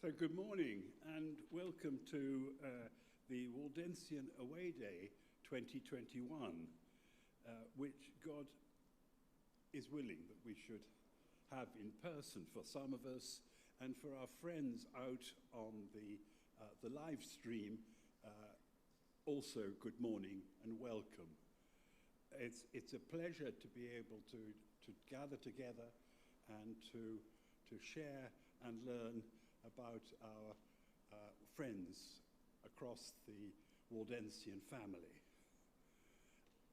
So good morning and welcome to the Waldensian Away Day 2021, which God is willing that we should have in person for some of us, and for our friends out on the live stream, also good morning and welcome. It's a pleasure to be able to gather together and to share and learn about our friends across the Waldensian family.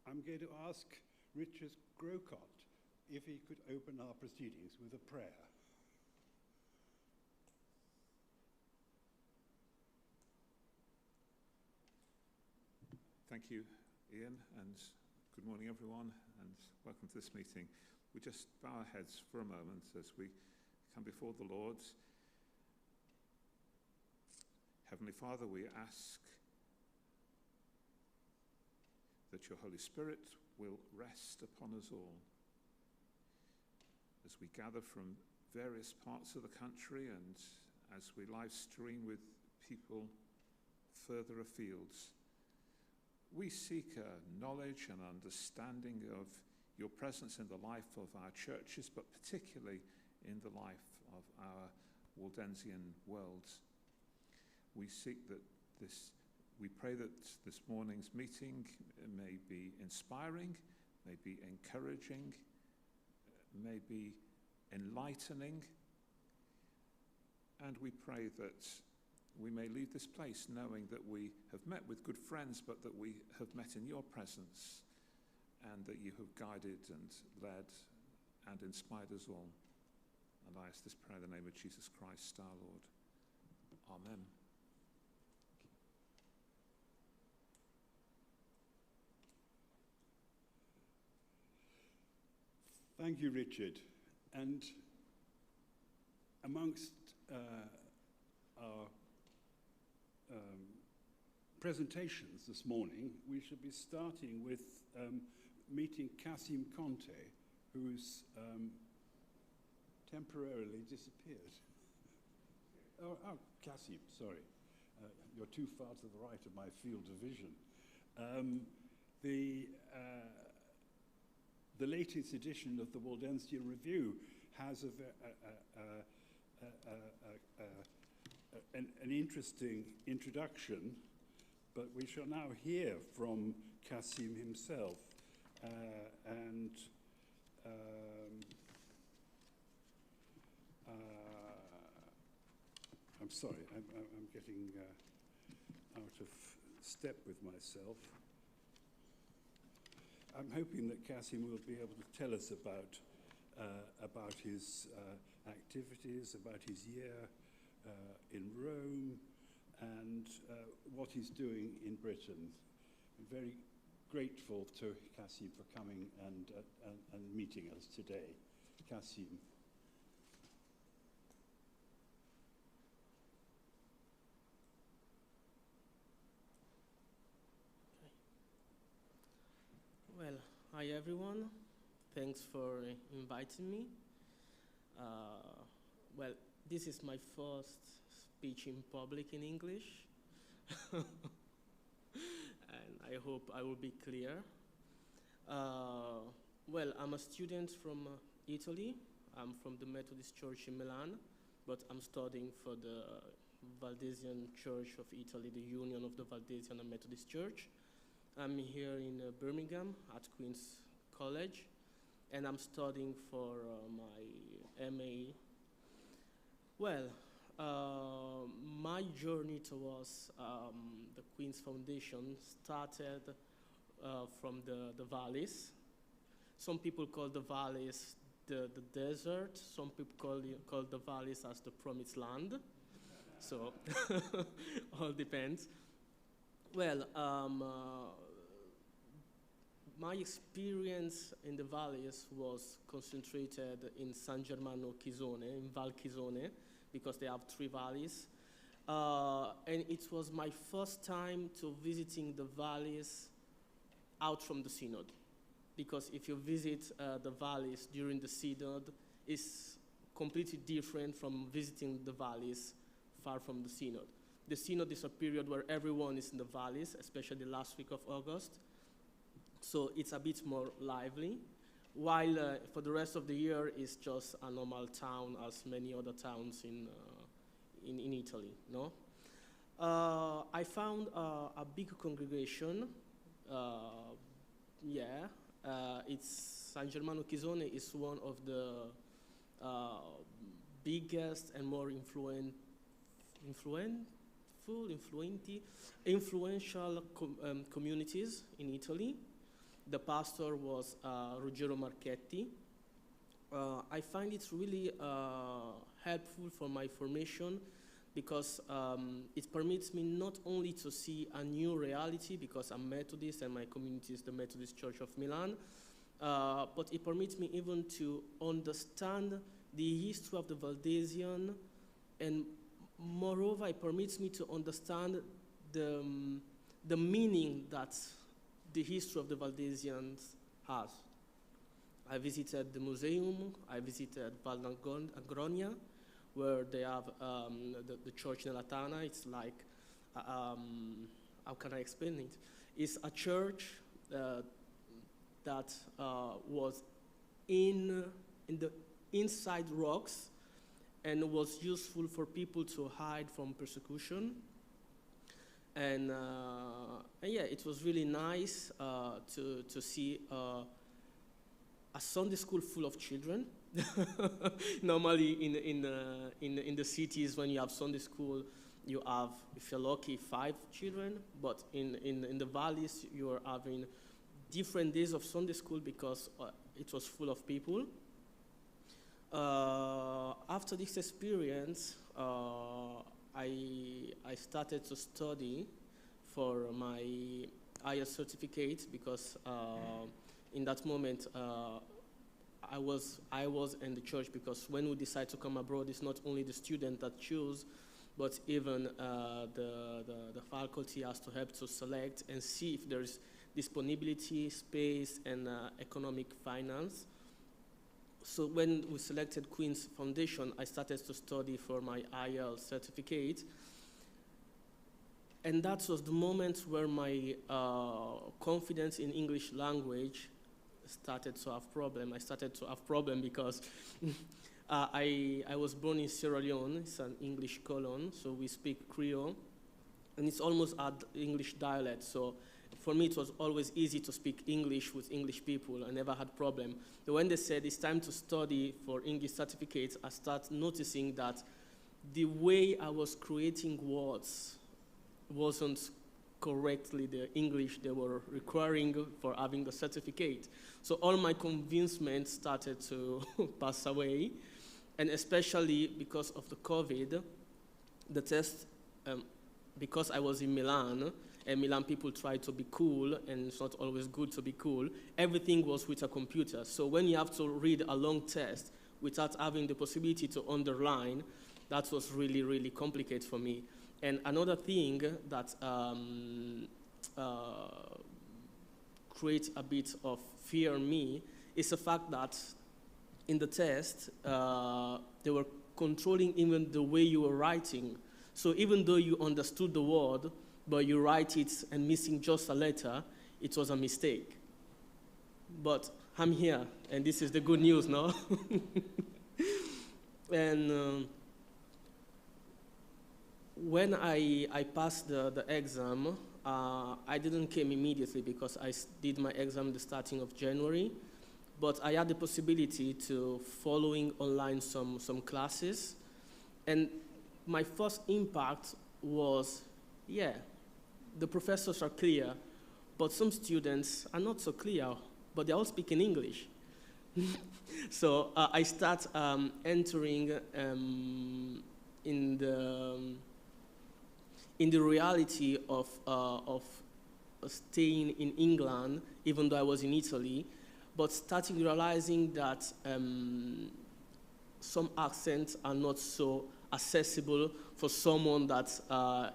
I'm going to ask Richard Grocott if he could open our proceedings with a prayer. Thank you, Ian, and good morning, everyone, and welcome to this meeting. We just bow our heads for a moment as we come before the Lord. Heavenly Father, we ask that your Holy Spirit will rest upon us all as we gather from various parts of the country and as we live stream with people further afield. We seek a knowledge and understanding of your presence in the life of our churches, but particularly in the life of our Waldensian world. We pray that this morning's meeting may be inspiring, may be encouraging, may be enlightening, and we pray that we may leave this place knowing that we have met with good friends, but that we have met in your presence, and that you have guided and led and inspired us all. And I ask this prayer in the name of Jesus Christ, our Lord. Amen. Thank you, Richard. And amongst our presentations this morning, we should be starting with meeting Kassim Conteh, who's temporarily disappeared. Oh, Kassim, sorry. You're too far to the right of my field of vision. The latest edition of the Waldensian Review has an interesting introduction, but we shall now hear from Kassim himself. I'm sorry, I'm getting out of step with myself. I'm hoping that Kassim will be able to tell us about his activities, about his year in Rome, and what he's doing in Britain. I'm very grateful to Kassim for coming and meeting us today. Kassim. Well, hi everyone. Thanks for inviting me. Well, this is my first speech in public in English. And I hope I will be clear. Well, I'm a student from Italy. I'm from the Methodist Church in Milan, but I'm studying for the Waldensian Church of Italy, the Union of the Waldensian and Methodist Church. I'm here in Birmingham at Queen's College, and I'm studying for my MA. Well, my journey towards the Queen's Foundation started from the valleys. Some people call the valleys the desert. Some people call the valleys as the promised land. So, all depends. Well, my experience in the valleys was concentrated in San Germano Chisone, in Val Chisone, because they have 3 valleys. And it was my first time to visiting the valleys out from the Synod. Because if you visit the valleys during the Synod, it's completely different from visiting the valleys far from the Synod. The Synod is a period where everyone is in the valleys, especially the last week of August. So it's a bit more lively, while for the rest of the year, it's just a normal town as many other towns in Italy, no? I found a big congregation, it's San Germano Chisone is one of the biggest and more influential communities in Italy. The pastor was Ruggero Marchetti. I find it really helpful for my formation because it permits me not only to see a new reality because I'm Methodist and my community is the Methodist Church of Milan, but it permits me even to understand the history of the Valdesian, and moreover, it permits me to understand the meaning that the history of the Valdesians has. I visited the museum, I visited Val Agronia, where they have the church Nella Tana. It's like, how can I explain it? It's a church that was in the inside rocks and was useful for people to hide from persecution. And yeah, it was really nice to see a Sunday school full of children. Normally in the cities, when you have Sunday school, you have, if you're lucky, 5 children. But in the valleys, you are having different days of Sunday school because it was full of people. After this experience, I started to study for my IELTS certificate because in that moment I was in the church, because when we decide to come abroad, it's not only the student that choose, but even the faculty has to help to select and see if there's disponibility, space, and economic finance. So when we selected Queen's Foundation, I started to study for my IELTS certificate. And that was the moment where my confidence in English language started to have problem. I started to have problem because I was born in Sierra Leone. It's an English colony, so we speak Creole. And it's almost an English dialect. So for me, it was always easy to speak English with English people. I never had problem. But when they said it's time to study for English certificates, I started noticing that the way I was creating words wasn't correctly the English they were requiring for having the certificate. So all my convincement started to pass away. And especially because of the COVID, the test, because I was in Milan, and Milan people try to be cool, and it's not always good to be cool, everything was with a computer. So when you have to read a long test without having the possibility to underline, that was really, really complicated for me. And another thing that creates a bit of fear in me is the fact that in the test, they were controlling even the way you were writing. So even though you understood the word, but you write it and missing just a letter, it was a mistake. But I'm here, and this is the good news, no? And when I passed the exam, I didn't come immediately because I did my exam the starting of January, but I had the possibility to following online some classes, and my first impact was, yeah, the professors are clear, but some students are not so clear, but they're all speaking English. So I start entering in the reality of staying in England, even though I was in Italy, but starting realizing that some accents are not so accessible for someone that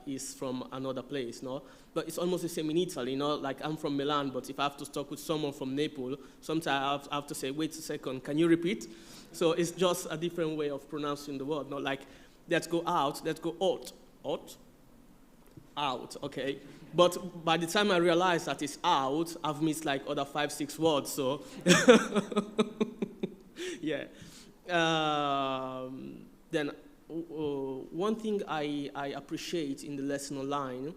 is from another place, no? But it's almost the same in Italy, no? Like I'm from Milan, but if I have to talk with someone from Naples, sometimes I have to say, wait a second, can you repeat? So it's just a different way of pronouncing the word, no? Like let's go out, let's go out. Out, okay. But by the time I realize that it's out, I've missed like other 5, 6 words, so. Yeah. Then one thing I appreciate in the lesson online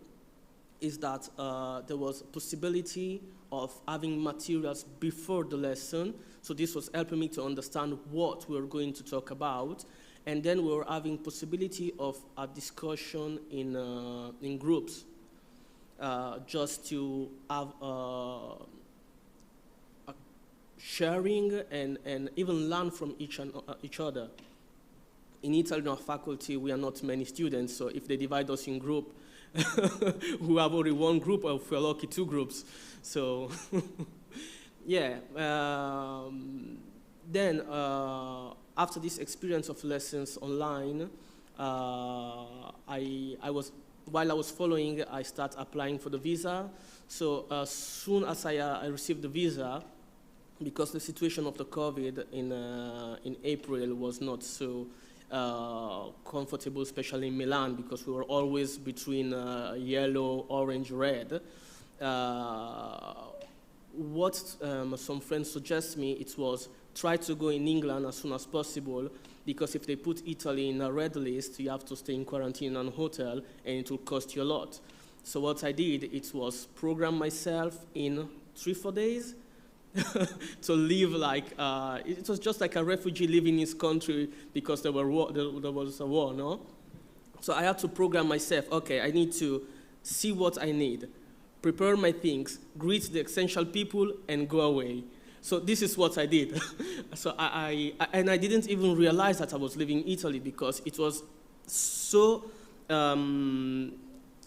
is that there was a possibility of having materials before the lesson. So this was helping me to understand what we were going to talk about. And then we were having possibility of a discussion in groups, just to have a sharing and even learn from each other. In Italy, in our faculty, we are not many students, so if they divide us in group, we have only one group, or if we're lucky, 2 groups. So, yeah. Then, after this experience of lessons online, while I was following, I started applying for the visa. So as soon as I received the visa, because the situation of the COVID in April was not so comfortable, especially in Milan, because we were always between yellow, orange, red. What some friends suggest me, it was try to go in England as soon as possible, because if they put Italy in a red list, you have to stay in quarantine in a hotel, and it will cost you a lot. So what I did, it was program myself in 3-4 days to live like, it was just like a refugee living in his country because there was a war, no? So I had to program myself, okay, I need to see what I need, prepare my things, greet the essential people, and go away. So this is what I did. So I didn't even realize that I was living in Italy because it was so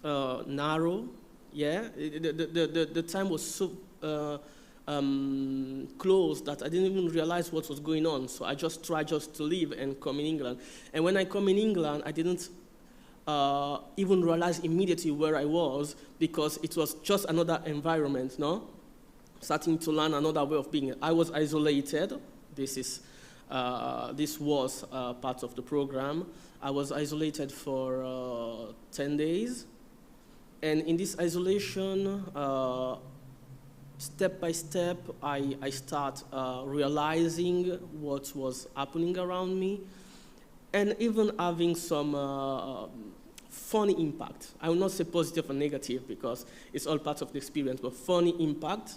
narrow, yeah? The time was so close that I didn't even realize what was going on. So I just tried just to leave and come in England. And when I come in England, I didn't even realize immediately where I was because it was just another environment, no? Starting to learn another way of being. I was isolated. This was part of the program. I was isolated for 10 days. And in this isolation, step by step, I start realizing what was happening around me and even having some funny impact. I will not say positive or negative because it's all part of the experience, but funny impact.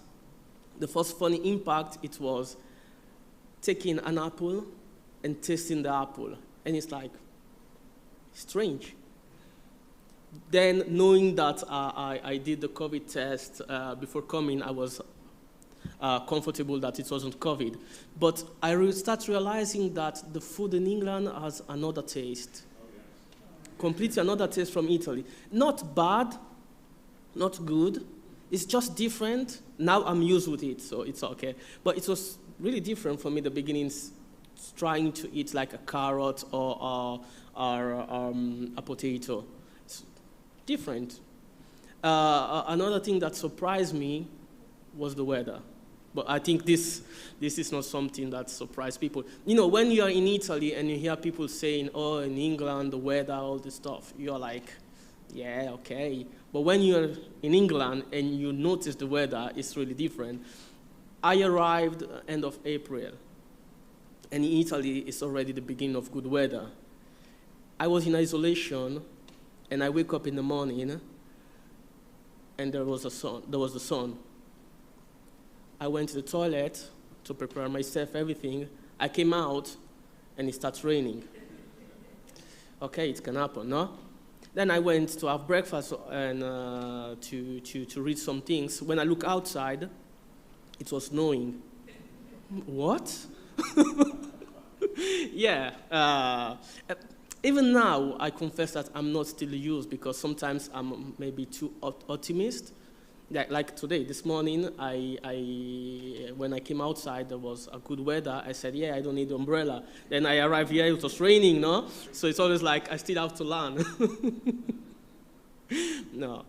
The first funny impact, it was taking an apple and tasting the apple. And it's like, strange. Then knowing that I did the COVID test before coming, I was comfortable that it wasn't COVID. But I start realizing that the food in England has another taste. Completely another taste from Italy. Not bad, not good. It's just different. Now I'm used with it, so it's okay. But it was really different for me, the beginnings, trying to eat like a carrot or a potato. It's different. Another thing that surprised me was the weather. But I think this is not something that surprised people. You know, when you're in Italy and you hear people saying, oh, in England, the weather, all this stuff, you're like, yeah, okay. But when you're in England and you notice the weather, it's really different. I arrived end of April, and in Italy, it's already the beginning of good weather. I was in isolation, and I wake up in the morning, and there was the sun. I went to the toilet to prepare myself, everything. I came out, and it starts raining. Okay, it can happen, no? Then I went to have breakfast and to read some things. When I look outside, it was snowing. What? Yeah. Even now, I confess that I'm not still used because sometimes I'm maybe too optimist. Like today, this morning, when I came outside, there was a good weather. I said, yeah, I don't need umbrella. Then I arrived here, it was raining, no? So it's always like, I still have to learn. No.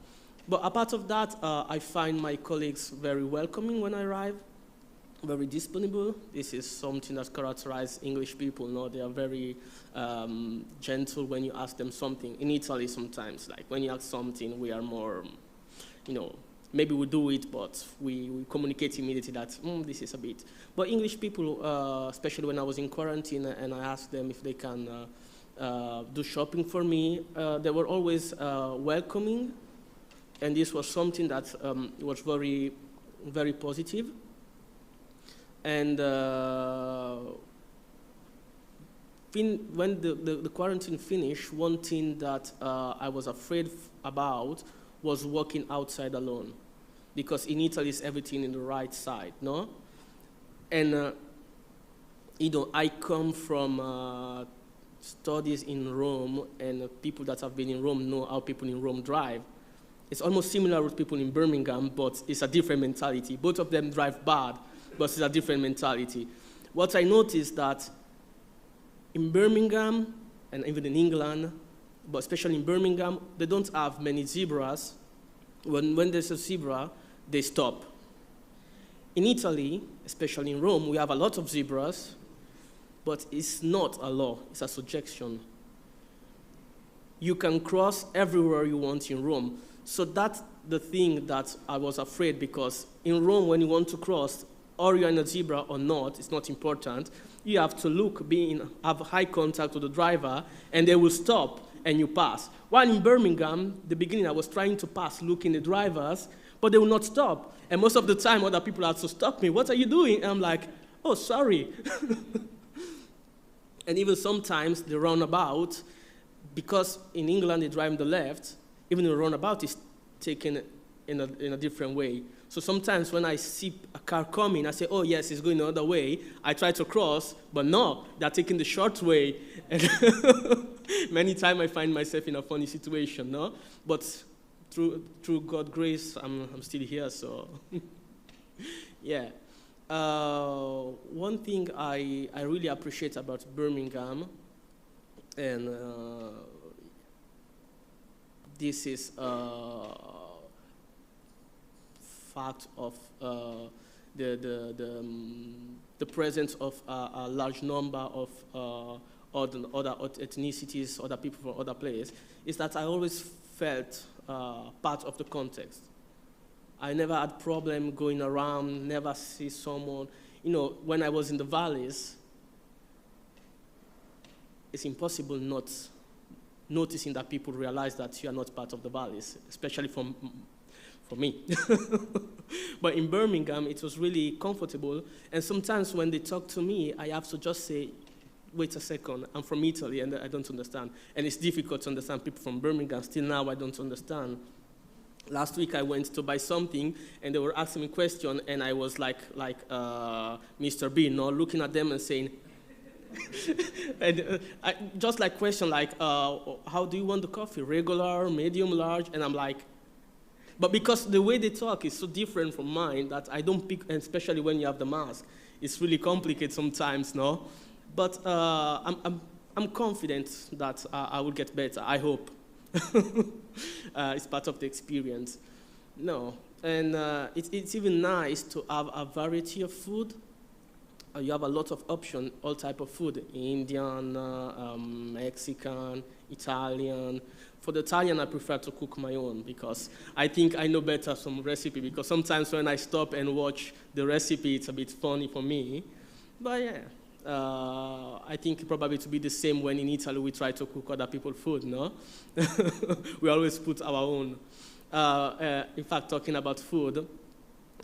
But apart of that, I find my colleagues very welcoming when I arrive. very disponible. This is something that characterizes English people. No, they are very gentle when you ask them something. In Italy, sometimes, like when you ask something, we are more, maybe we do it, but we communicate immediately that this is a bit. But English people, especially when I was in quarantine and I asked them if they can do shopping for me, they were always welcoming, and this was something that was very, very positive. And when the quarantine finished, one thing that I was afraid about was walking outside alone, because in Italy it's everything in the right side, no? And I come from studies in Rome, and people that have been in Rome know how people in Rome drive. It's almost similar with people in Birmingham, but it's a different mentality. Both of them drive bad, but it's a different mentality. What I noticed that in Birmingham, and even in England, but especially in Birmingham, they don't have many zebras. When there's a zebra, they stop. In Italy, especially in Rome, we have a lot of zebras, but it's not a law, it's a suggestion. You can cross everywhere you want in Rome. So that's the thing that I was afraid, because in Rome, when you want to cross, or you're in a zebra or not, it's not important. You have to look, have high contact with the driver, and they will stop, and you pass. While in Birmingham, the beginning I was trying to pass, looking at the drivers, but they will not stop. And most of the time, other people have to stop me. What are you doing? And I'm like, oh, sorry. And even sometimes the roundabout, because in England they drive on the left, even the roundabout is taken in a different way. So sometimes when I see a car coming, I say, oh yes, it's going the other way. I try to cross, but no, they're taking the short way. And many times I find myself in a funny situation, no? But through God's grace, I'm still here, so yeah. One thing I really appreciate about Birmingham, and this is fact of the presence of a large number of other ethnicities, other people from other places, is that I always felt part of the context. I never had problem going around, never see someone. When I was in the valleys, it's impossible not noticing that people realize that you are not part of the valleys, especially for me. But in Birmingham, it was really comfortable. And sometimes when they talk to me, I have to just say, wait a second, I'm from Italy and I don't understand. And it's difficult to understand people from Birmingham. Still now, I don't understand. Last week, I went to buy something, and they were asking me a question, and I was like Mr. Bean, looking at them and saying, and just like question like, how do you want the coffee? Regular, medium, large? And I'm like, but because the way they talk is so different from mine that I don't pick, and especially when you have the mask, it's really complicated sometimes, no? But I'm confident that I will get better, I hope. It's part of the experience. No, and it's even nice to have a variety of food. You have a lot of options, all type of food, Indian, Mexican, Italian. For the Italian, I prefer to cook my own because I think I know better some recipe, because sometimes when I stop and watch the recipe, it's a bit funny for me. But yeah, I think probably to be the same when in Italy we try to cook other people's food, no? We always put our own. In fact, talking about food,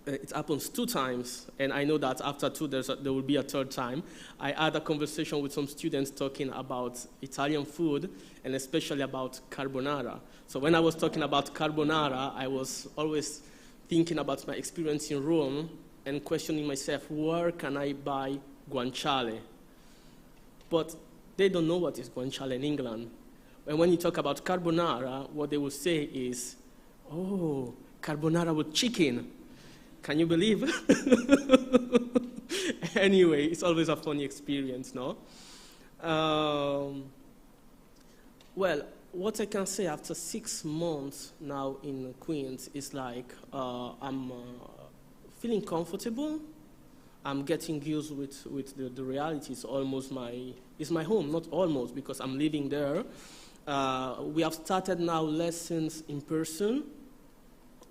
it happens 2 times, and I know that after 2, there will be a 3rd time. I had a conversation with some students talking about Italian food, and especially about carbonara. So when I was talking about carbonara, I was always thinking about my experience in Rome and questioning myself, where can I buy guanciale? But they don't know what is guanciale in England. And when you talk about carbonara, what they will say is, oh, carbonara with chicken. Can you believe? Anyway, it's always a funny experience, no? Well, what I can say after 6 months now in Queens is like I'm feeling comfortable. I'm getting used with the reality. It's my home, not almost, because I'm living there. We have started now lessons in person.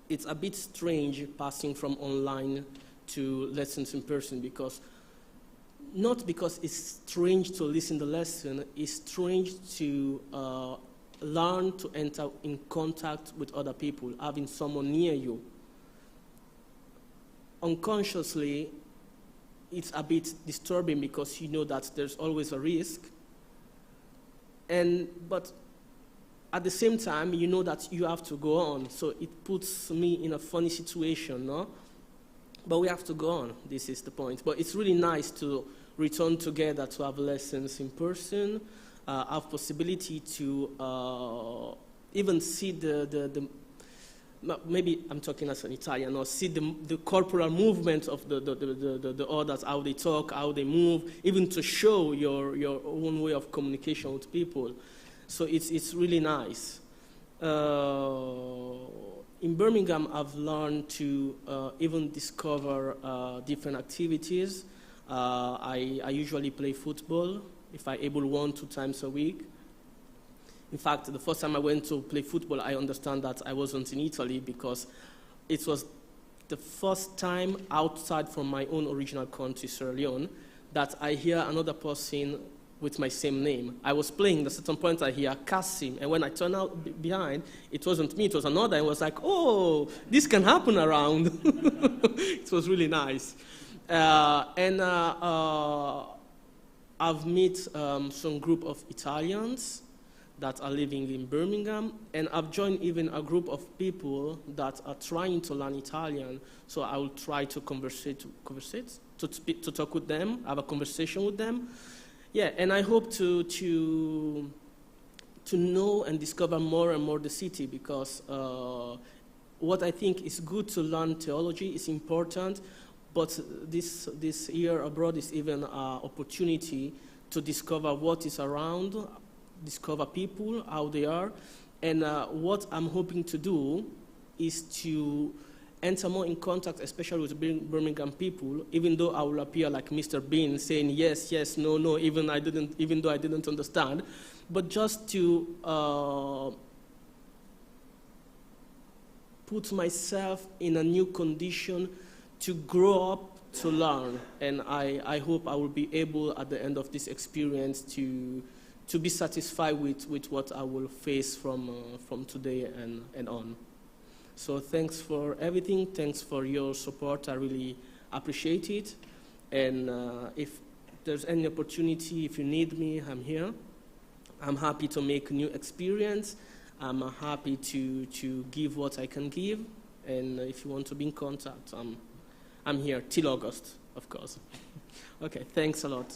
It's a bit strange passing from online to lessons in person, not because it's strange to listen to the lesson, it's strange to learn to enter in contact with other people, having someone near you. Unconsciously, it's a bit disturbing because you know that there's always a risk. But at the same time, you know that you have to go on. So it puts me in a funny situation, no? But we have to go on. This is the point. But it's really nice to return together to have lessons in person, have possibility to even see maybe I'm talking as an Italian, or see the corporal movement of the others, how they talk, how they move, even to show your own way of communication with people. So it's really nice. In Birmingham, I've learned to even discover different activities. I usually play football, if I'm able, 1-2 times a week. In fact, the first time I went to play football, I understand that I wasn't in Italy because it was the first time outside from my own original country, Sierra Leone, that I hear another person with my same name. I was playing, at a certain point I hear Kassim, and when I turn out behind, it wasn't me, it was another. I was like, oh, this can happen around. It was really nice. I've met some group of Italians that are living in Birmingham, and I've joined even a group of people that are trying to learn Italian. So I will try to to talk with them, have a conversation with them. Yeah, and I hope to know and discover more and more the city, because what I think is good to learn theology is important, but this year abroad is even an opportunity to discover what is around, discover people, how they are, and what I'm hoping to do is to enter more in contact, especially with Birmingham people, even though I will appear like Mr. Bean saying yes, yes, no, no, even though I didn't understand, but just to put myself in a new condition to grow up, to learn, and I hope I will be able at the end of this experience to be satisfied with what I will face from today and on. So thanks for everything. Thanks for your support. I really appreciate it. And if there's any opportunity, if you need me, I'm here. I'm happy to make new experience. I'm happy to give what I can give. And if you want to be in contact, I'm here till August, of course. Okay, thanks a lot.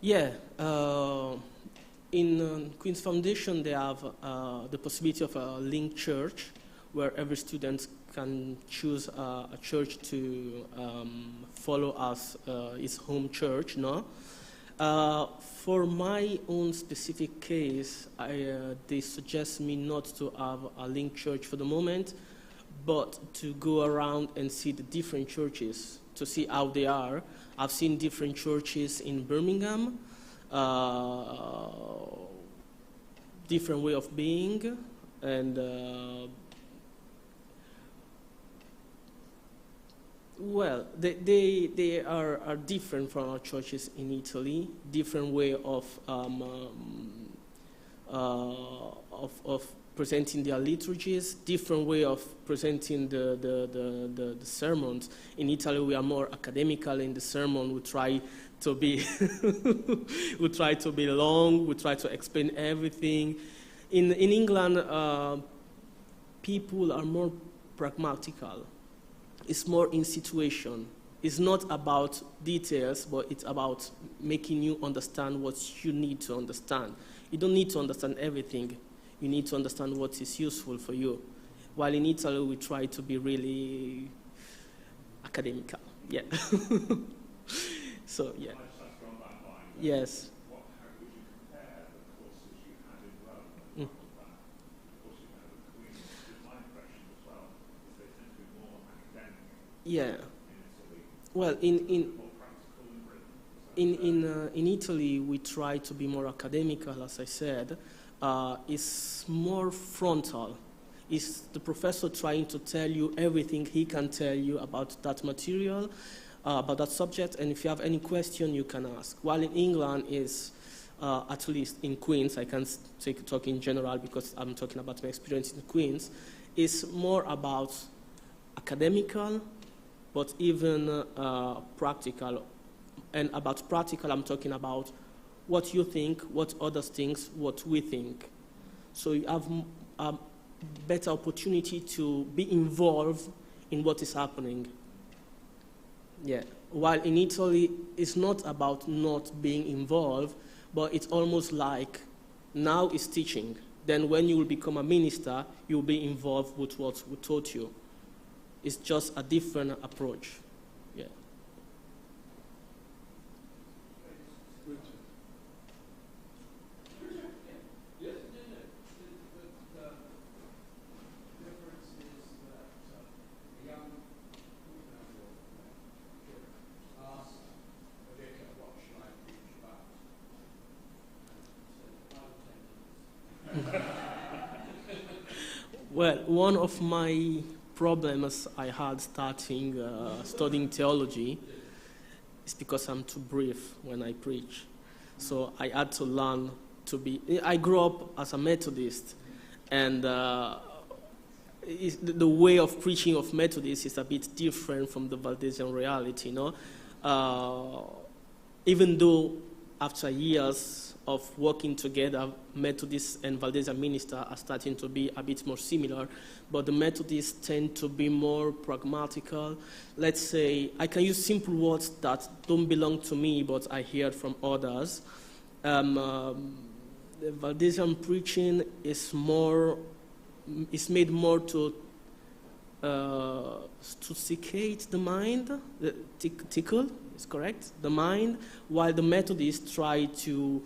Yeah, in Queen's Foundation they have the possibility of a linked church where every student can choose a church to follow as his home church, no? For my own specific case, they suggest me not to have a linked church for the moment, but to go around and see the different churches, to see how they are. I've seen different churches in Birmingham, different way of being, and well, they are different from our churches in Italy. Different way of presenting their liturgies, different way of presenting the sermons. In Italy, we are more academical in the sermon. We try to be we try to be long. We try to explain everything. In England, people are more pragmatical. It's more in situation. It's not about details, but it's about making you understand what you need to understand. You don't need to understand everything. You need to understand what is useful for you. while in Italy we try to be really academical. Yeah. So, yeah. Yes. Yeah. Well, in Italy, we try to be more academical, as I said. It's more frontal. It's the professor trying to tell you everything he can tell you about that material, about that subject, and if you have any question, you can ask. While in England is, at least in Queen's, I can talk in general because I'm talking about my experience in Queen's, it's more about academical, but even practical. And about practical, I'm talking about what you think, what others think, what we think. So you have a better opportunity to be involved in what is happening. Yeah. While in Italy, it's not about not being involved, but it's almost like now is teaching. Then when you will become a minister, you'll be involved with what we taught you. It's just a different approach. Yeah. Well, one of my problems I had starting studying theology is because I'm too brief when I preach. So I had to learn to be... I grew up as a Methodist, and the way of preaching of Methodists is a bit different from the Valdesian reality, you know? Even though after years of working together, Methodists and Valdesian ministers are starting to be a bit more similar, but the Methodists tend to be more pragmatical. Let's say, I can use simple words that don't belong to me, but I hear from others. The Valdesian preaching is made more to secate the mind, tickle, is correct, the mind, while the Methodists try to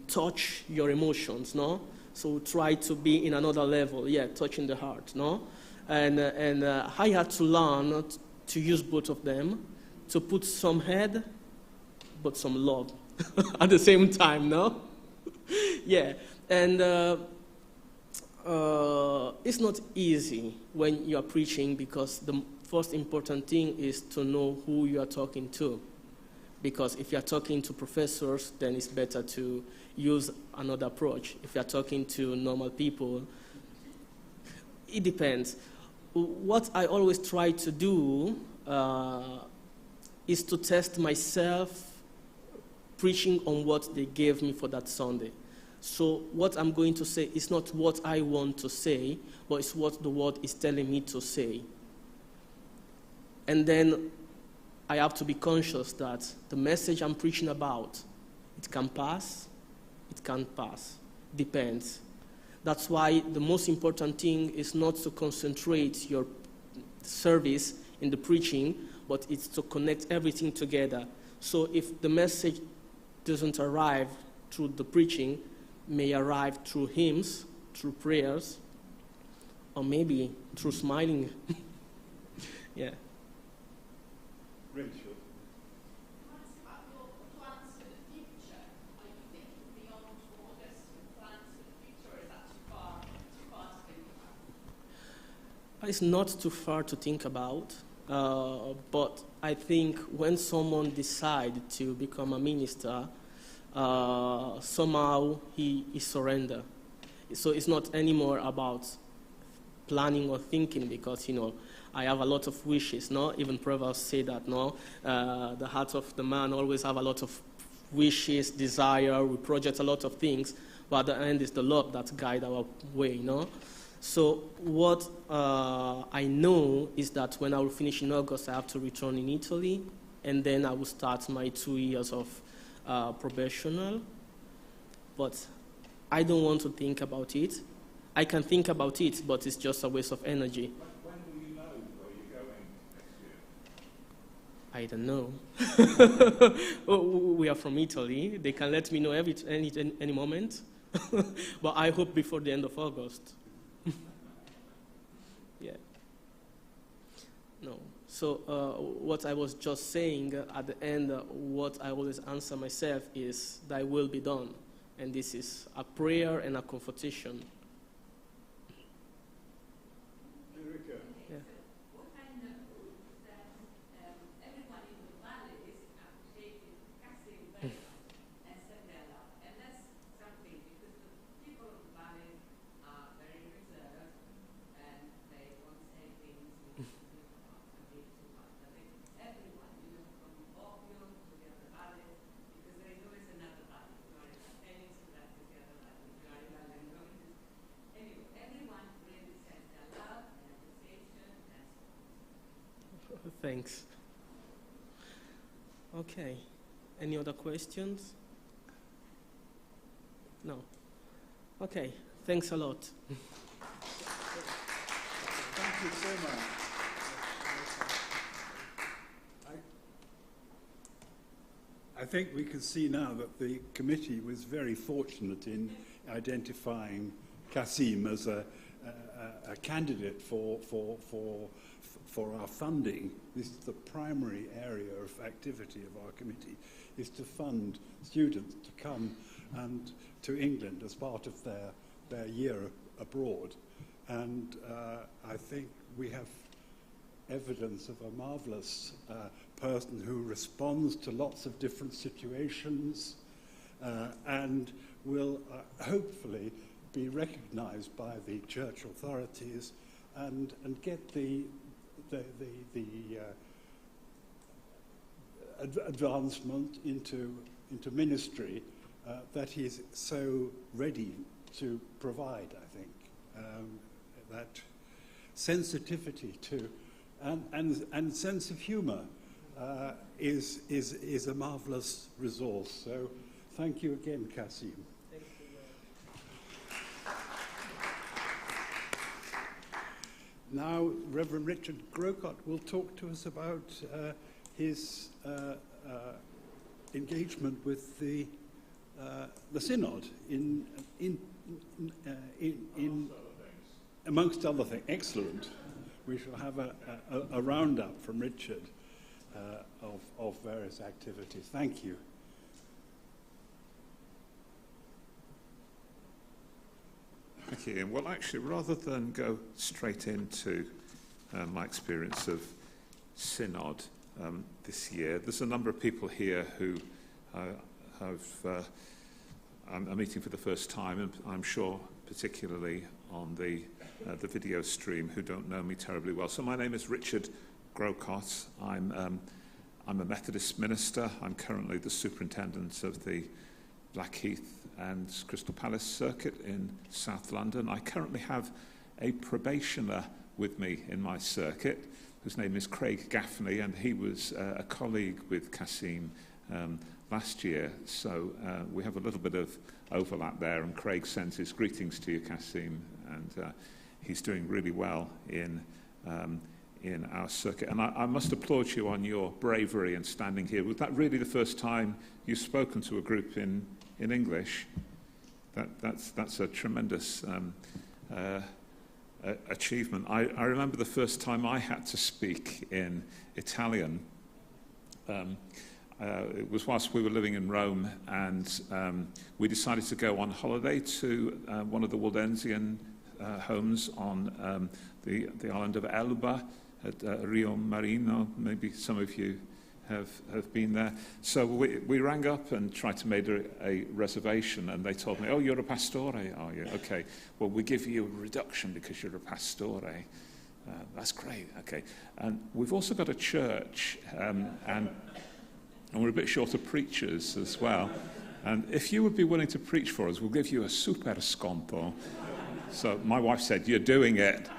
touch your emotions, no? So try to be in another level, yeah, touching the heart, no? And I had to learn to use both of them, to put some head, but some love at the same time, no? Yeah, and it's not easy when you are preaching because the first important thing is to know who you are talking to. Because if you are talking to professors, then it's better to use another approach. If you are talking to normal people, it depends. What I always try to do is to test myself preaching on what they gave me for that Sunday. So what I'm going to say is not what I want to say, but it's what the word is telling me to say. And then I have to be conscious that the message I'm preaching about, it can pass, it can't pass, depends. That's why the most important thing is not to concentrate your service in the preaching, but it's to connect everything together. So if the message doesn't arrive through the preaching, may arrive through hymns, through prayers, or maybe through smiling. Yeah. Rachel. It's not too far to think about, but I think when someone decides to become a minister, somehow he surrender. So it's not anymore about planning or thinking because, you know, I have a lot of wishes, no? Even Proverbs say that, no? The heart of the man always have a lot of wishes, desire, we project a lot of things, but at the end is the Lord that guide our way, no? So what I know is that when I will finish in August, I have to return in Italy, and then I will start my 2 years of probational. But I don't want to think about it. I can think about it, but it's just a waste of energy. When will you know where you're going next year? I don't know. We are from Italy. They can let me know any moment. But I hope before the end of August. Yeah. No. So what I was just saying at the end, what I always answer myself is, thy will be done. And this is a prayer and a confrontation. Thanks. Okay. Any other questions? No. Okay. Thanks a lot. Thank you so much. I think we can see now that the committee was very fortunate in identifying Kassim as a candidate for our funding. This is the primary area of activity of our committee, is to fund students to come and to England as part of their year abroad. And I think we have evidence of a marvelous person who responds to lots of different situations and will hopefully be recognized by the church authorities and get the advancement into ministry that he's so ready to provide, I think. That sensitivity to and sense of humor is a marvelous resource. So thank you again, Kassim. Now, Reverend Richard Grocott will talk to us about his engagement with the Synod amongst other things. Excellent. We shall have a roundup from Richard of various activities. Thank you. Thank you. Well, actually, rather than go straight into my experience of Synod this year, there's a number of people here who are meeting for the first time, and I'm sure particularly on the video stream, who don't know me terribly well. So my name is Richard Grocott. I'm a Methodist minister. I'm currently the superintendent of the Blackheath and Crystal Palace circuit in South London. I currently have a probationer with me in my circuit, whose name is Craig Gaffney, and he was a colleague with Kassim last year. So we have a little bit of overlap there, and Craig sends his greetings to you, Kassim, and he's doing really well in our circuit. And I must applaud you on your bravery in standing here. Was that really the first time you've spoken to a group in English? That's a tremendous achievement. I remember the first time I had to speak in Italian. It was whilst we were living in Rome, and we decided to go on holiday to one of the Waldensian homes on the island of Elba at Rio Marino. Maybe some of you have been there. So we rang up and tried to make a reservation, and they told me, "Oh, you're a pastore, are you? Okay, well, we give you a reduction because you're a pastore." That's great. Okay, and we've also got a church, and we're a bit short of preachers as well. And if you would be willing to preach for us, we'll give you a super sconto. So my wife said, "You're doing it."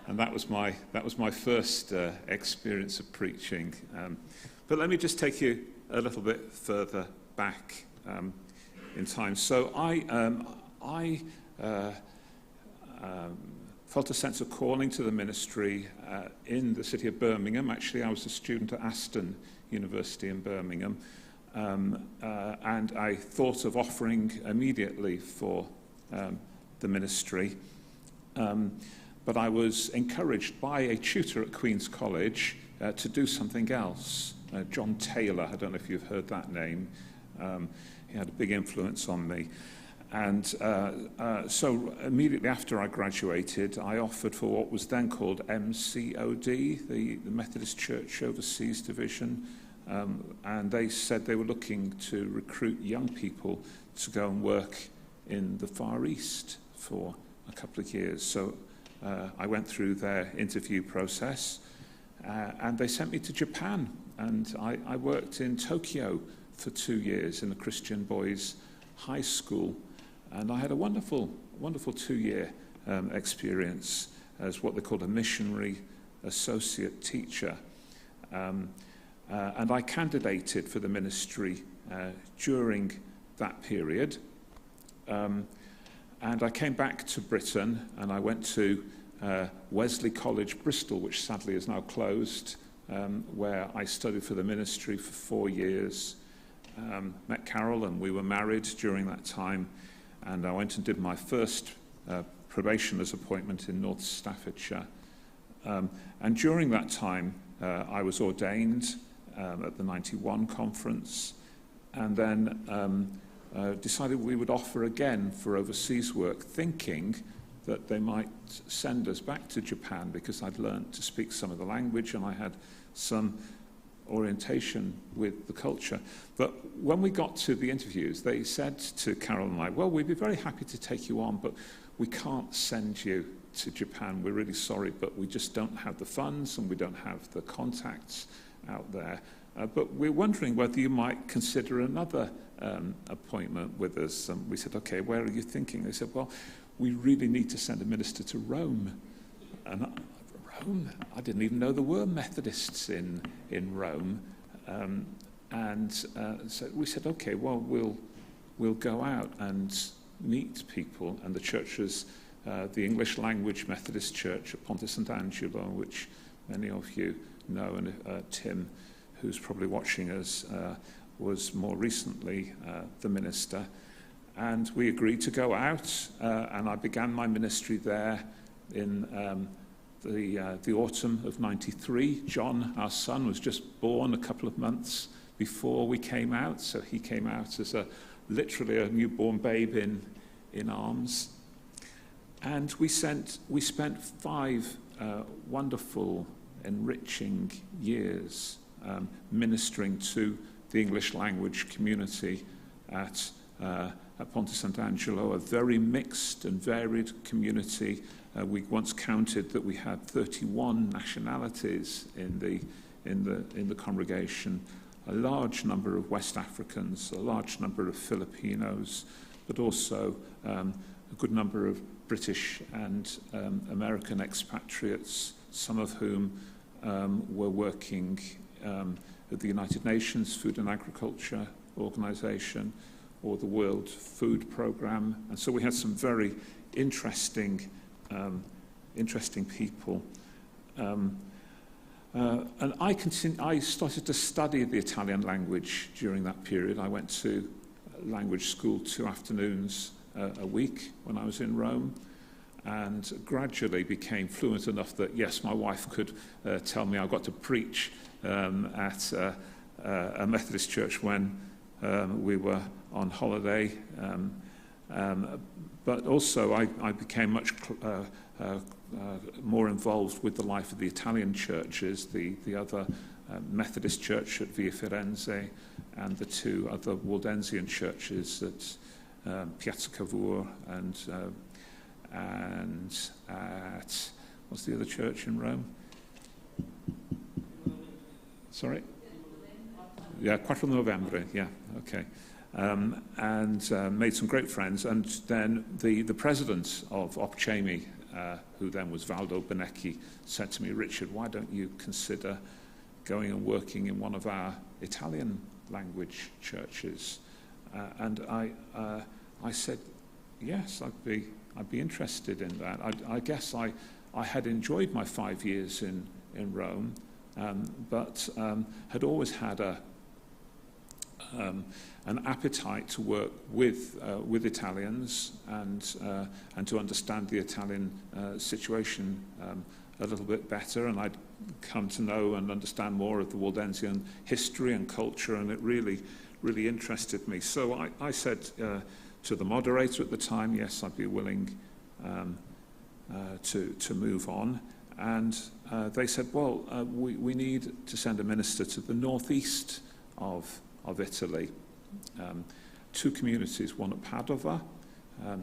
And that was my first experience of preaching. But let me just take you a little bit further back in time. So I felt a sense of calling to the ministry in the city of Birmingham. Actually, I was a student at Aston University in Birmingham, and I thought of offering immediately for the ministry. But I was encouraged by a tutor at Queen's College to do something else. John Taylor, I don't know if you've heard that name. He had a big influence on me. And so immediately after I graduated, I offered for what was then called MCOD, the Methodist Church Overseas Division. And they said they were looking to recruit young people to go and work in the Far East for a couple of years. So I went through their interview process, and they sent me to Japan. And I worked in Tokyo for 2 years in a Christian boys' high school. And I had a wonderful 2-year experience as what they called a missionary associate teacher. And I candidated for the ministry during that period. And I came back to Britain, and I went to Wesley College, Bristol, which sadly is now closed, where I studied for the ministry for 4 years. Met Carol, and we were married during that time. And I went and did my first probationer's appointment in North Staffordshire. And during that time, I was ordained at the 91 conference, and then decided we would offer again for overseas work, thinking that they might send us back to Japan because I'd learned to speak some of the language and I had some orientation with the culture. But when we got to the interviews, they said to Carol and I, well, we'd be very happy to take you on, but we can't send you to Japan. We're really sorry, but we just don't have the funds and we don't have the contacts out there. But we're wondering whether you might consider another appointment with us. And we said, okay, where are you thinking? They said, well, we really need to send a minister to Rome. And Rome? I didn't even know there were Methodists in Rome. So we said, okay, well, we'll go out and meet people. And the church was the English language Methodist church at Ponte Sant'Angelo, which many of you know, and Tim, who's probably watching us, was more recently the minister. And we agreed to go out, and I began my ministry there in the autumn of '93. John, our son, was just born a couple of months before we came out, so he came out as literally a newborn babe in arms. And we spent 5 wonderful, enriching years ministering to the English language community at Ponte Sant'Angelo, a very mixed and varied community. We once counted that we had 31 nationalities in the congregation, a large number of West Africans, a large number of Filipinos, but also a good number of British and American expatriates, some of whom were working at the United Nations Food and Agriculture Organization or the World Food Programme. And so we had some very interesting people. And I started to study the Italian language during that period. I went to language school 2 afternoons a week when I was in Rome, and gradually became fluent enough that, yes, my wife could tell me I got to preach at a Methodist church when we were on holiday. But also I became much more involved with the life of the Italian churches, the other Methodist church at Via Firenze and the 2 other Waldensian churches at Piazza Cavour and at, what's the other church in Rome? Sorry? Yeah, 4 Novembre, yeah, okay. And made some great friends. And then the president of Opchemi, who then was Valdo Benecchi, said to me, Richard, why don't you consider going and working in one of our Italian language churches? And I said, yes, I'd be be interested in that. I guess I had enjoyed my 5 years in Rome, but had always had an appetite to work with Italians and to understand the Italian situation a little bit better, and I'd come to know and understand more of the Waldensian history and culture, and it really interested me. So I said to the moderator at the time, yes, I'd be willing to move on. And they said, well, we need to send a minister to the northeast of Italy. 2 communities, one at Padova,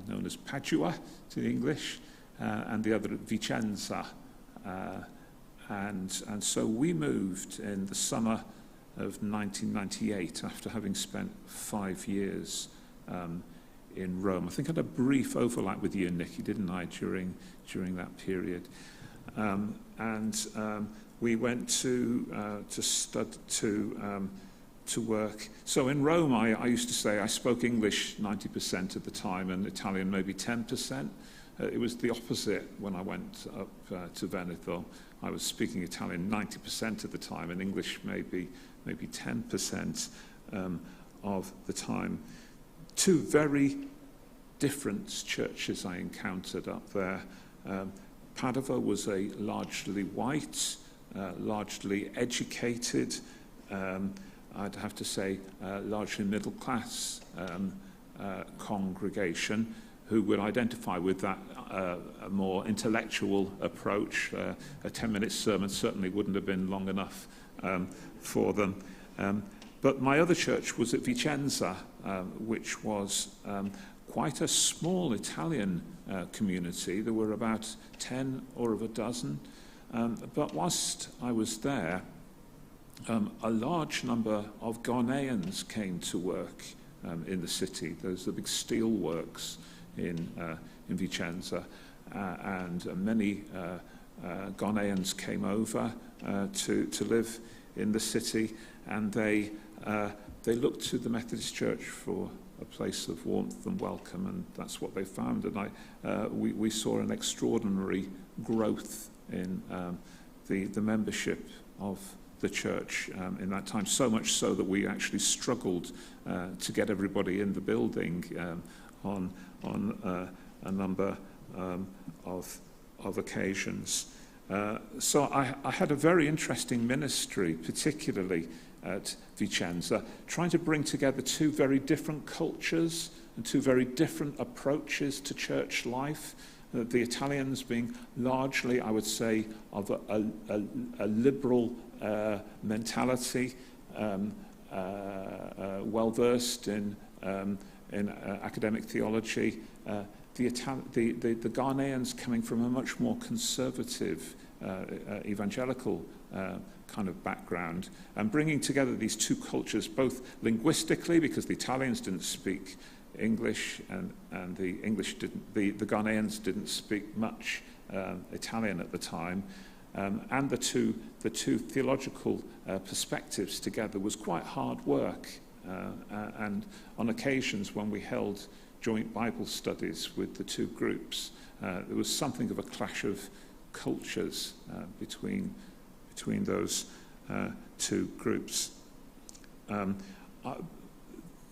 known as Padua to the English, and the other at Vicenza. And so we moved in the summer of 1998 after having spent 5 years in Rome. I think I had a brief overlap with you, Nicky, didn't I, during that period? We went to work. So in Rome, I used to say I spoke English 90% of the time and Italian maybe 10%. It was the opposite when I went up to Veneto. I was speaking Italian 90% of the time and English maybe 10% of the time. 2 very different churches I encountered up there. Padova was a largely white, largely educated, I'd have to say largely middle class congregation who would identify with that a more intellectual approach. A 10-minute sermon certainly wouldn't have been long enough for them. But my other church was at Vicenza, which was quite a small Italian community. There were about 10 or of a dozen. But whilst I was there, a large number of Ghanaians came to work in the city. There's the big steel works in Vicenza, and many Ghanaians came over to live in the city, and they looked to the Methodist Church for a place of warmth and welcome, and that's what they found. And we saw an extraordinary growth in the membership of the church in that time, so much so that we actually struggled to get everybody in the building on a number of occasions. So I had a very interesting ministry, particularly at Vicenza, trying to bring together 2 very different cultures and 2 very different approaches to church life. The Italians being largely, I would say, of a liberal mentality, well-versed in academic theology. The Ghanaians coming from a much more conservative, evangelical kind of background, and bringing together these 2 cultures, both linguistically, because the Italians didn't speak English and the Ghanaians didn't speak much Italian at the time, and the two theological perspectives together was quite hard work. And on occasions when we held joint Bible studies with the 2 groups, there was something of a clash of cultures between those 2 groups.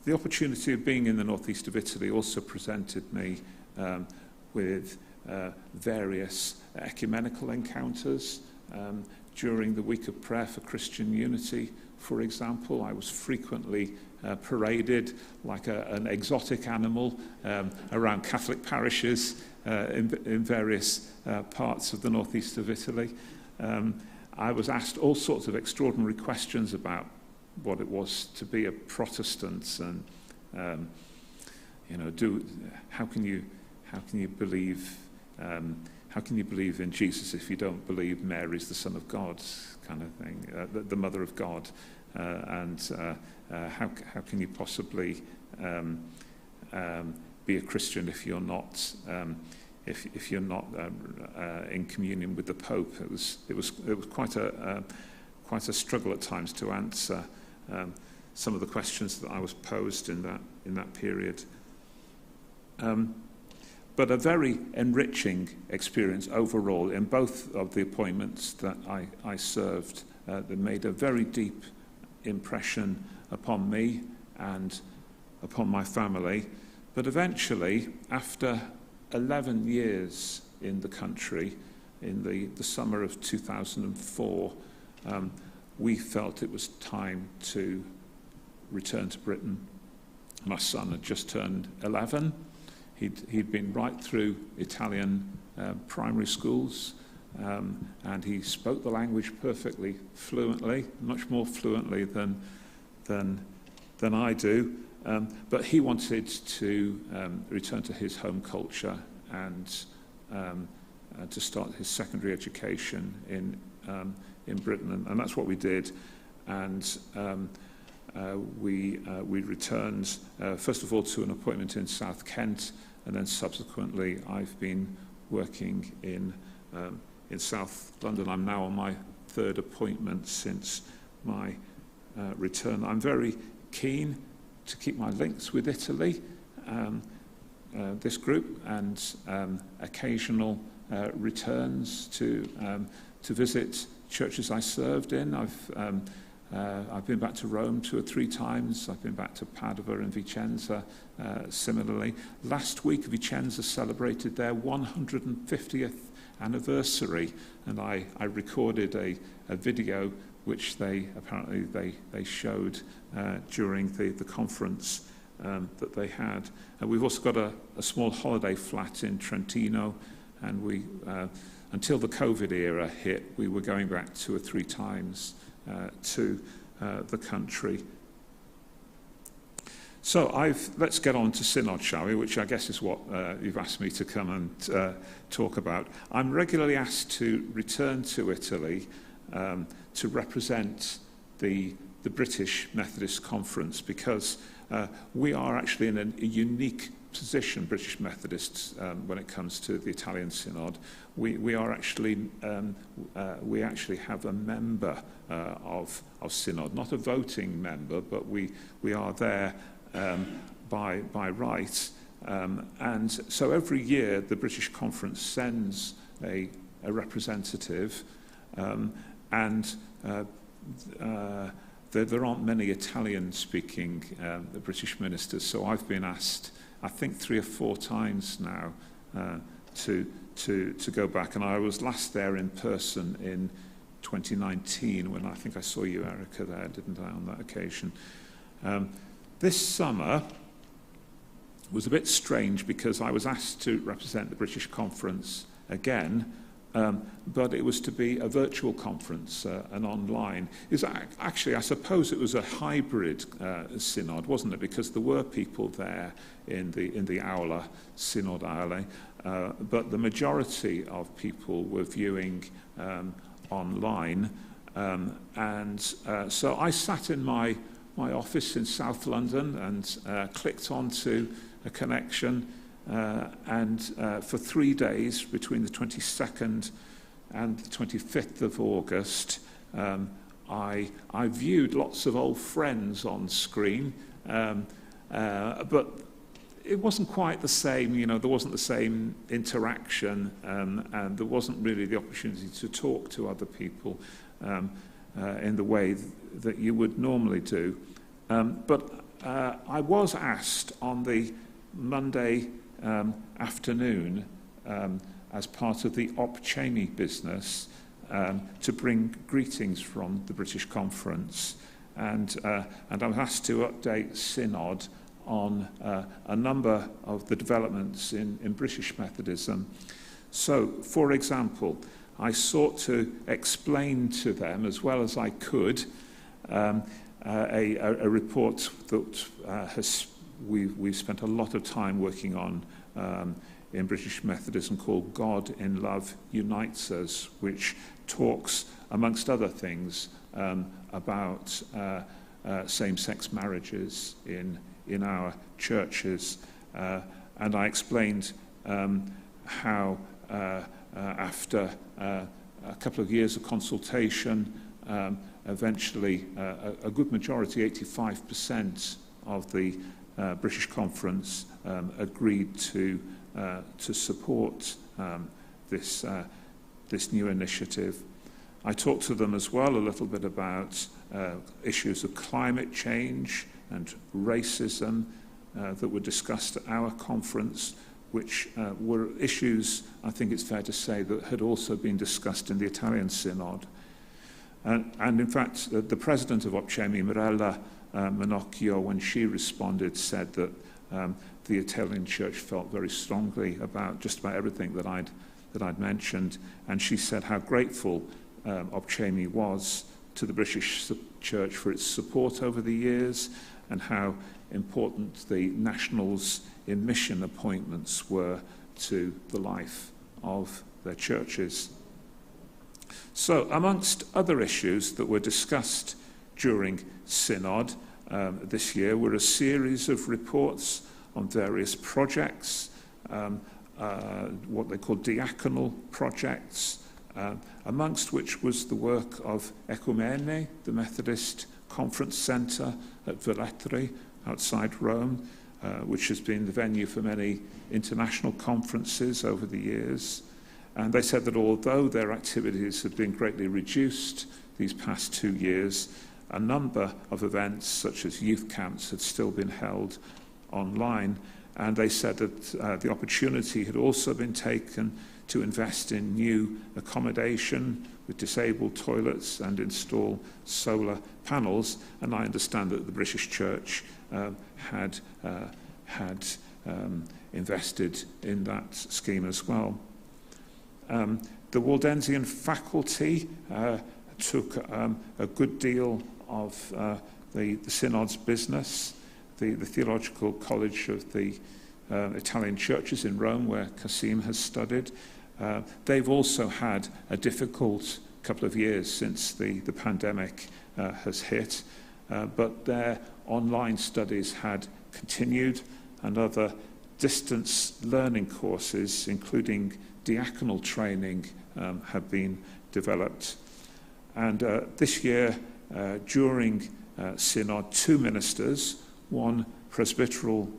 The opportunity of being in the northeast of Italy also presented me with various ecumenical encounters. During the week of prayer for Christian unity, for example, I was frequently paraded like an exotic animal around Catholic parishes in various parts of the northeast of Italy. I was asked all sorts of extraordinary questions about what it was to be a Protestant, and how can you believe in Jesus if you don't believe Mary's the Son of God, kind of thing, the Mother of God, and how can you possibly be a Christian if you're not in communion with the Pope? It was quite a struggle at times to answer some of the questions that I was posed in that period. but a very enriching experience overall in both of the appointments that I served. That made a very deep impression upon me and upon my family. But eventually, after 11 years in the country, in the summer of 2004, we felt it was time to return to Britain. My son had just turned 11. He'd been right through Italian primary schools, and he spoke the language perfectly fluently, much more fluently than I do. But he wanted to return to his home culture and to start his secondary education in Britain, and that's what we did. And we returned first of all to an appointment in South Kent, and then subsequently I've been working in South London. I'm now on my third appointment since my return. I'm very keen to keep my links with Italy, this group, and occasional returns to visit churches I served in. I've been back to Rome 2 or 3 times. I've been back to Padua and Vicenza similarly. Last week, Vicenza celebrated their 150th anniversary, and I recorded a video which they showed during the conference that they had. We've also got a small holiday flat in Trentino, and we until the COVID era hit, we were going back 2 or 3 times to the country. So let's get on to Synod, shall we, which I guess is what you've asked me to come and talk about. I'm regularly asked to return to Italy to represent the British Methodist Conference, because we are actually in a unique position, British Methodists, when it comes to the Italian Synod. We actually have a member of Synod, not a voting member, but we are there by right. And so every year the British Conference sends a representative, and there aren't many Italian-speaking British ministers, so I've been asked, I think 3 or 4 times now, to go back. And I was last there in person in 2019, when I think I saw you, Erica, there, didn't I, on that occasion? This summer was a bit strange, because I was asked to represent the British Conference again, but it was to be a virtual conference, an online. Actually, I suppose it was a hybrid synod, wasn't it? Because there were people there in the aula, synod aula, but the majority of people were viewing online. So I sat in my office in South London and clicked onto a connection, and for 3 days, between the 22nd and the 25th of August, I viewed lots of old friends on screen, but it wasn't quite the same. There wasn't the same interaction, and there wasn't really the opportunity to talk to other people in the way that you would normally do. But I was asked on the Monday afternoon, as part of the Op Cheney business, to bring greetings from the British Conference, and I was asked to update Synod on a number of the developments in British Methodism. So, for example, I sought to explain to them, as well as I could, a report that we've spent a lot of time working on in British Methodism, called God in Love Unites Us, which talks, amongst other things, about same-sex marriages in our churches. And I explained how after a couple of years of consultation, eventually a good majority, 85% of the British Conference, agreed to to support this new initiative. I talked to them as well a little bit about issues of climate change and racism that were discussed at our conference, which were issues, I think it's fair to say, that had also been discussed in the Italian Synod. And in fact, the president of Opcemi, Mirella Manocchio, when she responded, said that the Italian church felt very strongly about just about everything that I'd mentioned. And she said how grateful Opcemi was to the British church for its support over the years, and how important the nationals in mission appointments were to the life of their churches. So, amongst other issues that were discussed during Synod this year were a series of reports on various projects, what they call diaconal projects, amongst which was the work of Ecumenical, the Methodist Conference Centre at Velletri, outside Rome, which has been the venue for many international conferences over the years. And they said that although their activities had been greatly reduced these past 2 years, a number of events, such as youth camps, had still been held online. And they said that the opportunity had also been taken to invest in new accommodation with disabled toilets and install solar panels. And I understand that the British Church had invested in that scheme as well. The Waldensian faculty took a good deal of the Synod's business. The Theological College of the Italian churches in Rome, where Kassim has studied, they've also had a difficult couple of years since the pandemic has hit, but their online studies had continued, and other distance learning courses, including diaconal training, have been developed. And this year, during Synod, 2 ministers, one presbyteral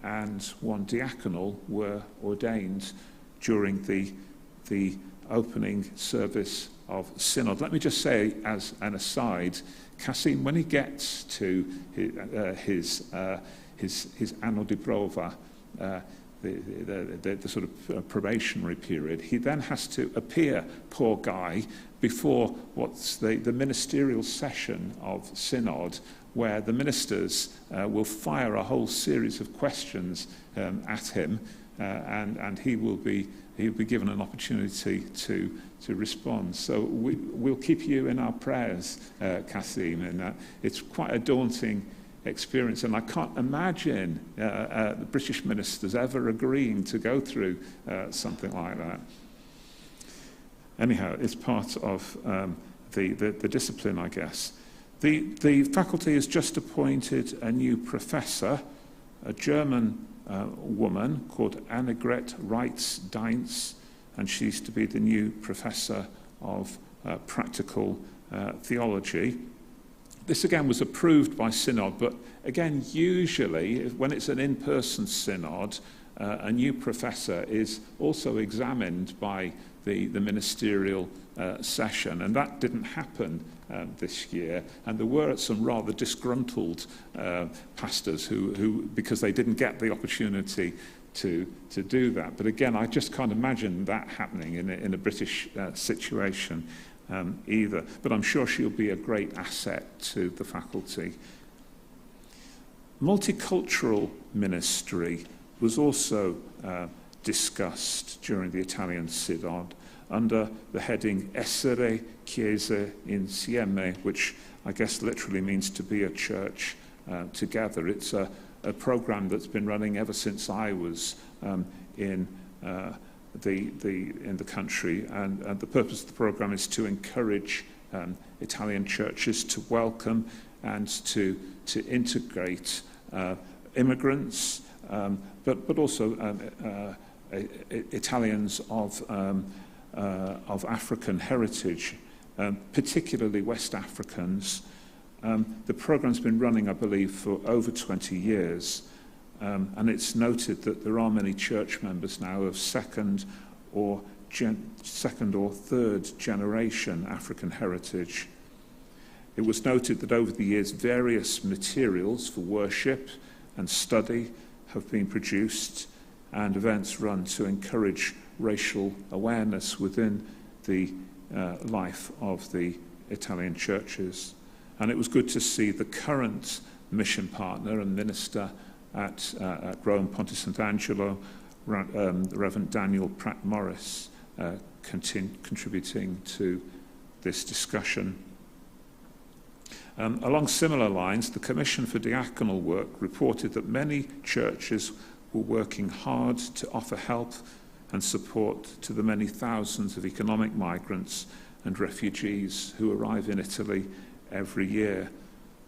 and one diaconal, were ordained during the opening service of Synod. Let me just say, as an aside, Kassim, when he gets to his anno di prova, the sort of probationary period, he then has to appear, poor guy, before what's the ministerial session of Synod, where the ministers will fire a whole series of questions at him, and he will be given an opportunity to respond. So we'll keep you in our prayers, Kassim, and it's quite a daunting experience, and I can't imagine the British ministers ever agreeing to go through something like that. Anyhow, it's part of the discipline, I guess. The faculty has just appointed a new professor, a German woman called Annegret Reitz-Deinz, and she's to be the new professor of practical theology. This again was approved by Synod, but again, usually when it's an in-person Synod, a new professor is also examined by the ministerial session, and that didn't happen this year. And there were some rather disgruntled pastors who because they didn't get the opportunity to do that. But again, I just can't imagine that happening in a British situation either. But I'm sure she'll be a great asset to the faculty. Multicultural ministry was also discussed during the Italian Synod under the heading Essere Chiese Insieme, which I guess literally means to be a church together. It's a program that's been running ever since I was in the country, and the purpose of the program is to encourage Italian churches to welcome and to integrate immigrants, but also Italians of African heritage, particularly West Africans. The program's been running, I believe, for over 20 years, And it's noted that there are many church members now of second or third generation African heritage. It was noted that over the years, various materials for worship and study have been produced and events run to encourage racial awareness within the life of the Italian churches. And it was good to see the current mission partner and minister at Rome, Ponte Sant'Angelo, the Reverend Daniel Pratt Morris, contributing to this discussion. Along similar lines, the Commission for Diaconal Work reported that many churches were working hard to offer help and support to the many thousands of economic migrants and refugees who arrive in Italy every year.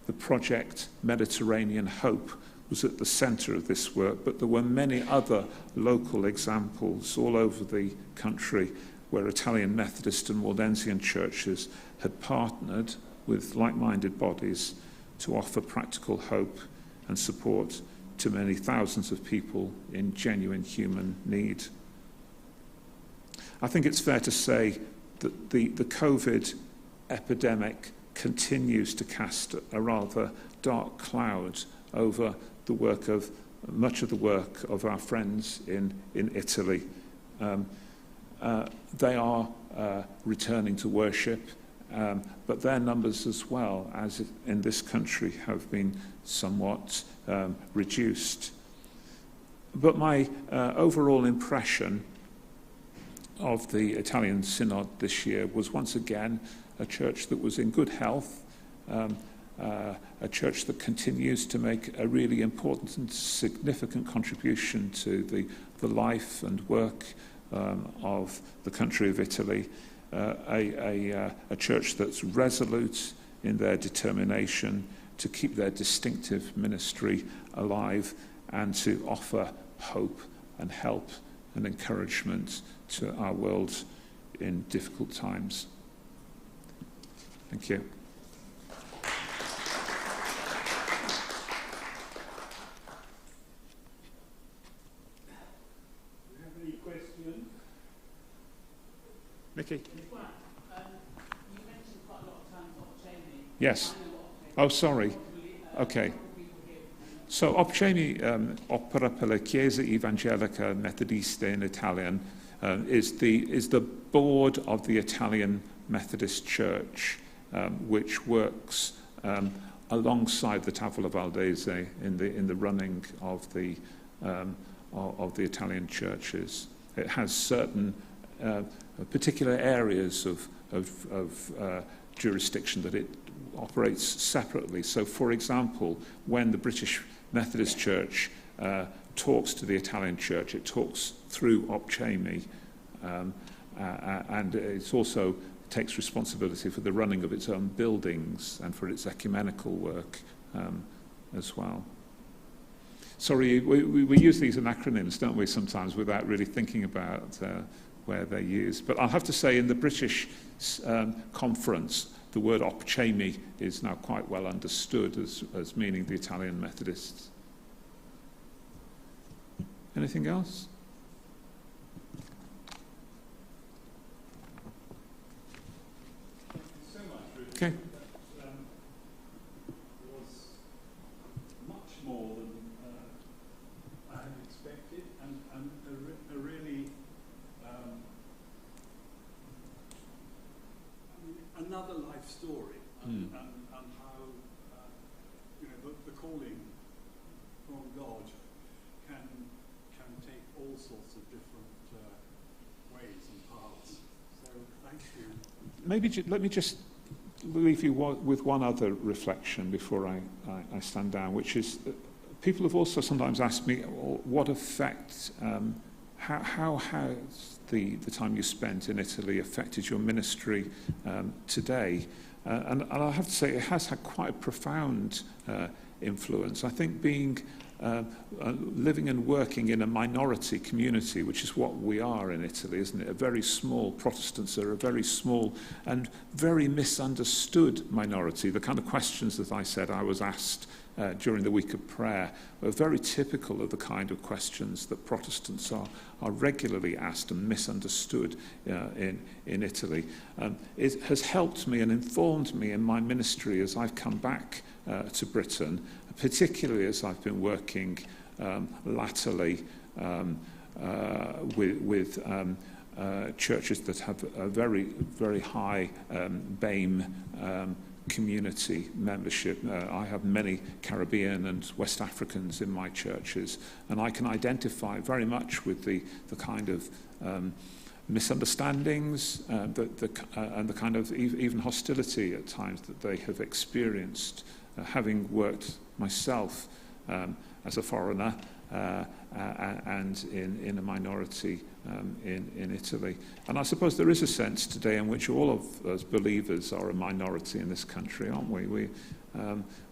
The project Mediterranean Hope was at the centre of this work, but there were many other local examples all over the country where Italian Methodist and Waldensian churches had partnered with like-minded bodies to offer practical hope and support to many thousands of people in genuine human need. I think it's fair to say that the COVID epidemic continues to cast a rather dark cloud over the work of much of the work of our friends in Italy. They are returning to worship, but their numbers as well as in this country have been somewhat reduced. But my overall impression of the Italian Synod this year was once again a church that was in good health, a church that continues to make a really important and significant contribution to the life and work of the country of Italy, a church that's resolute in their determination to keep their distinctive ministry alive and to offer hope and help and encouragement to our world in difficult times. Thank you. Do you have any questions? Mickey? You mentioned quite a lot of times Opchemi. Yes. Oh, sorry. Okay. So Opchemi, Opera per la Chiesa Evangelica Metodista in Italian, is the board of the Italian Methodist Church, which works alongside the Tavola Valdese in the running of the Italian churches. It has certain particular areas of jurisdiction that it operates separately. So, for example, when the British Methodist Church talks to the Italian Church, it talks through Opchemi, and it also takes responsibility for the running of its own buildings and for its ecumenical work as well. Sorry, we use these in acronyms, don't we, sometimes without really thinking about where they're used. But I'll have to say in the British conference, the word Opchemi is now quite well understood as meaning the Italian Methodists. Anything else? Thank you so much, Richard. Okay. That was much more than I had expected, and a really another life story, and how the calling from God can take all sorts of different ways and paths. So thank you. Maybe let me just leave you with one other reflection before I stand down, which is people have also sometimes asked me, what effect, how has the time you spent in Italy affected your ministry today? And I have to say, it has had quite a profound influence. I think being living and working in a minority community, which is what we are in Italy, isn't it? A very small, Protestants are a very small and very misunderstood minority. The kind of questions that I said I was asked during the week of prayer were very typical of the kind of questions that Protestants are regularly asked and misunderstood in Italy. It has helped me and informed me in my ministry as I've come back to Britain, particularly as I've been working latterly with churches that have a very, very high BAME community membership. I have many Caribbean and West Africans in my churches, and I can identify very much with the kind of misunderstandings and the kind of even hostility at times that they have experienced, having worked myself as a foreigner and in a minority in Italy. And I suppose there is a sense today in which all of us believers are a minority in this country, aren't we?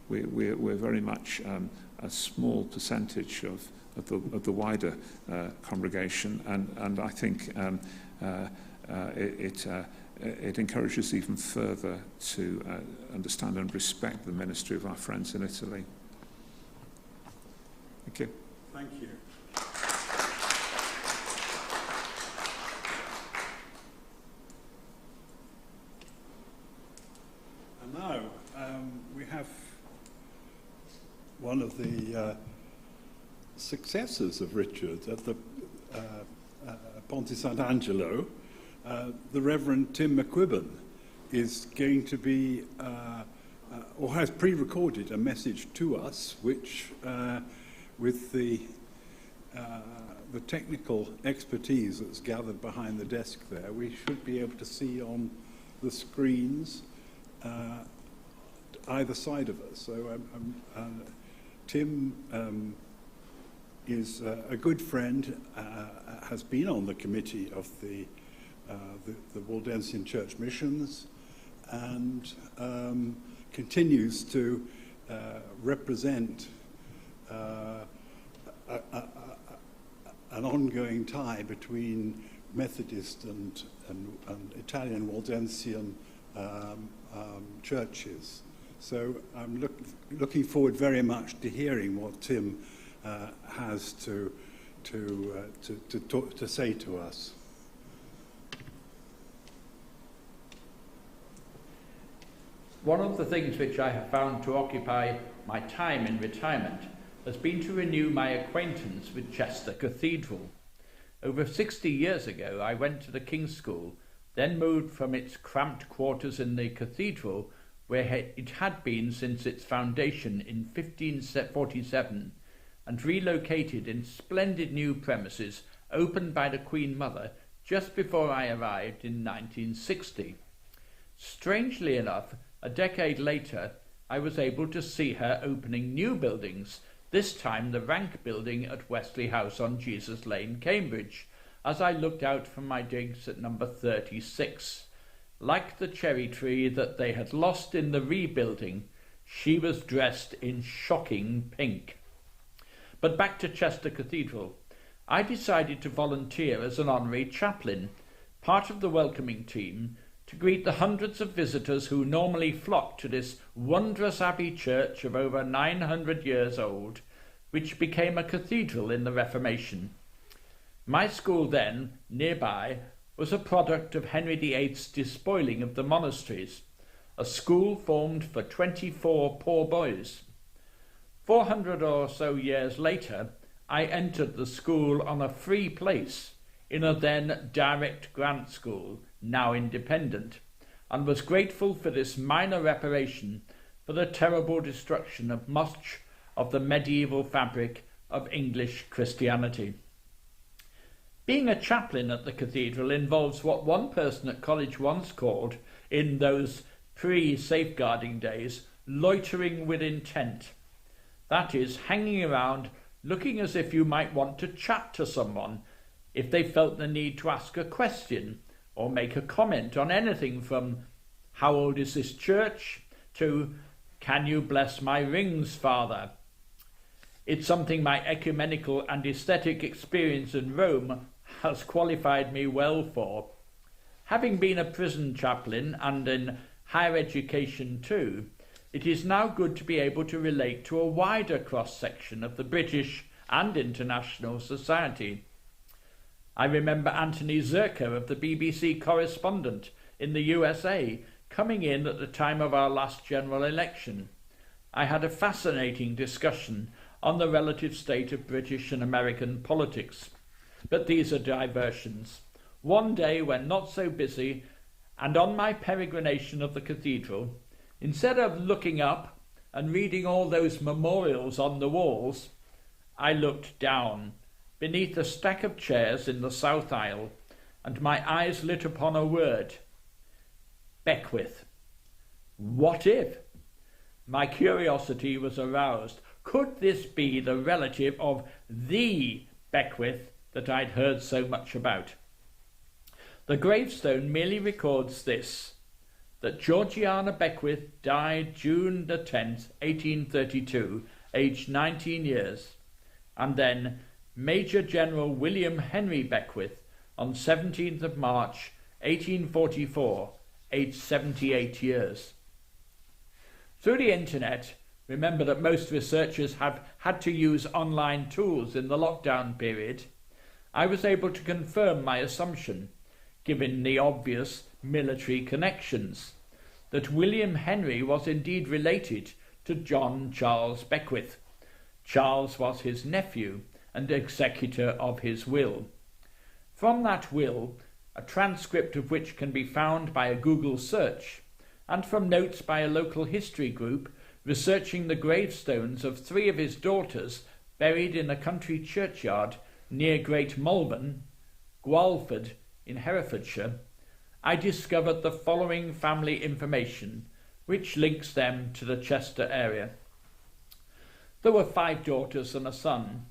We're very much a small percentage of the wider congregation, and I think it encourages even further to understand and respect the ministry of our friends in Italy. Thank you. Thank you. And now we have one of the successors of Richard at the Ponte Sant'Angelo, the Reverend Tim Mcquibbon, is going to be, or has pre-recorded a message to us, which, with the technical expertise that's gathered behind the desk there, we should be able to see on the screens either side of us. So Tim is a good friend, has been on the committee of the Waldensian Church Missions, and continues to represent an ongoing tie between Methodist and Italian Waldensian churches. So I'm looking forward very much to hearing what Tim has to say to us. One of the things which I have found to occupy my time in retirement has been to renew my acquaintance with Chester Cathedral. Over 60 years ago, I went to the King's School, then moved from its cramped quarters in the cathedral, where it had been since its foundation in 1547, and relocated in splendid new premises opened by the Queen Mother just before I arrived in 1960. Strangely enough, a decade later, I was able to see her opening new buildings, this time the Rank Building at Wesley House on Jesus Lane, Cambridge, as I looked out from my digs at number 36. Like the cherry tree that they had lost in the rebuilding, she was dressed in shocking pink. But back to Chester Cathedral. I decided to volunteer as an honorary chaplain, part of the welcoming team, to greet the hundreds of visitors who normally flock to this wondrous abbey church of over 900 years old, which became a cathedral in the Reformation. My school then, nearby, was a product of Henry VIII's despoiling of the monasteries, a school formed for 24 poor boys. 400 or so years later, I entered the school on a free place in a then direct grant school, now independent, and was grateful for this minor reparation for the terrible destruction of much of the medieval fabric of English Christianity. Being a chaplain at the cathedral involves what one person at college once called, in those pre-safeguarding days, loitering with intent. That is, hanging around, looking as if you might want to chat to someone if they felt the need to ask a question or make a comment on anything from "How old is this church?" to "Can you bless my rings, Father?" It's something my ecumenical and aesthetic experience in Rome has qualified me well for. Having been a prison chaplain and in higher education too, it is now good to be able to relate to a wider cross-section of the British and international society. I remember Anthony Zerker of the BBC correspondent in the USA coming in at the time of our last general election. I had a fascinating discussion on the relative state of British and American politics. But these are diversions. One day, when not so busy, and on my peregrination of the cathedral, instead of looking up and reading all those memorials on the walls, I looked down beneath a stack of chairs in the south aisle, and my eyes lit upon a word: Beckwith. What if? My curiosity was aroused. Could this be the relative of the Beckwith that I'd heard so much about? The gravestone merely records this, that Georgiana Beckwith died June the 10th, 1832, aged 19 years, and then Major General William Henry Beckwith on 17th of March, 1844, aged 78 years. Through the internet, remember that most researchers have had to use online tools in the lockdown period, I was able to confirm my assumption, given the obvious military connections, that William Henry was indeed related to John Charles Beckwith. Charles was his nephew and executor of his will. From that will, a transcript of which can be found by a Google search, and from notes by a local history group researching the gravestones of 3 of his daughters buried in a country churchyard near Great Malvern, Gwalford in Herefordshire, I discovered the following family information, which links them to the Chester area. There were 5 daughters and a son.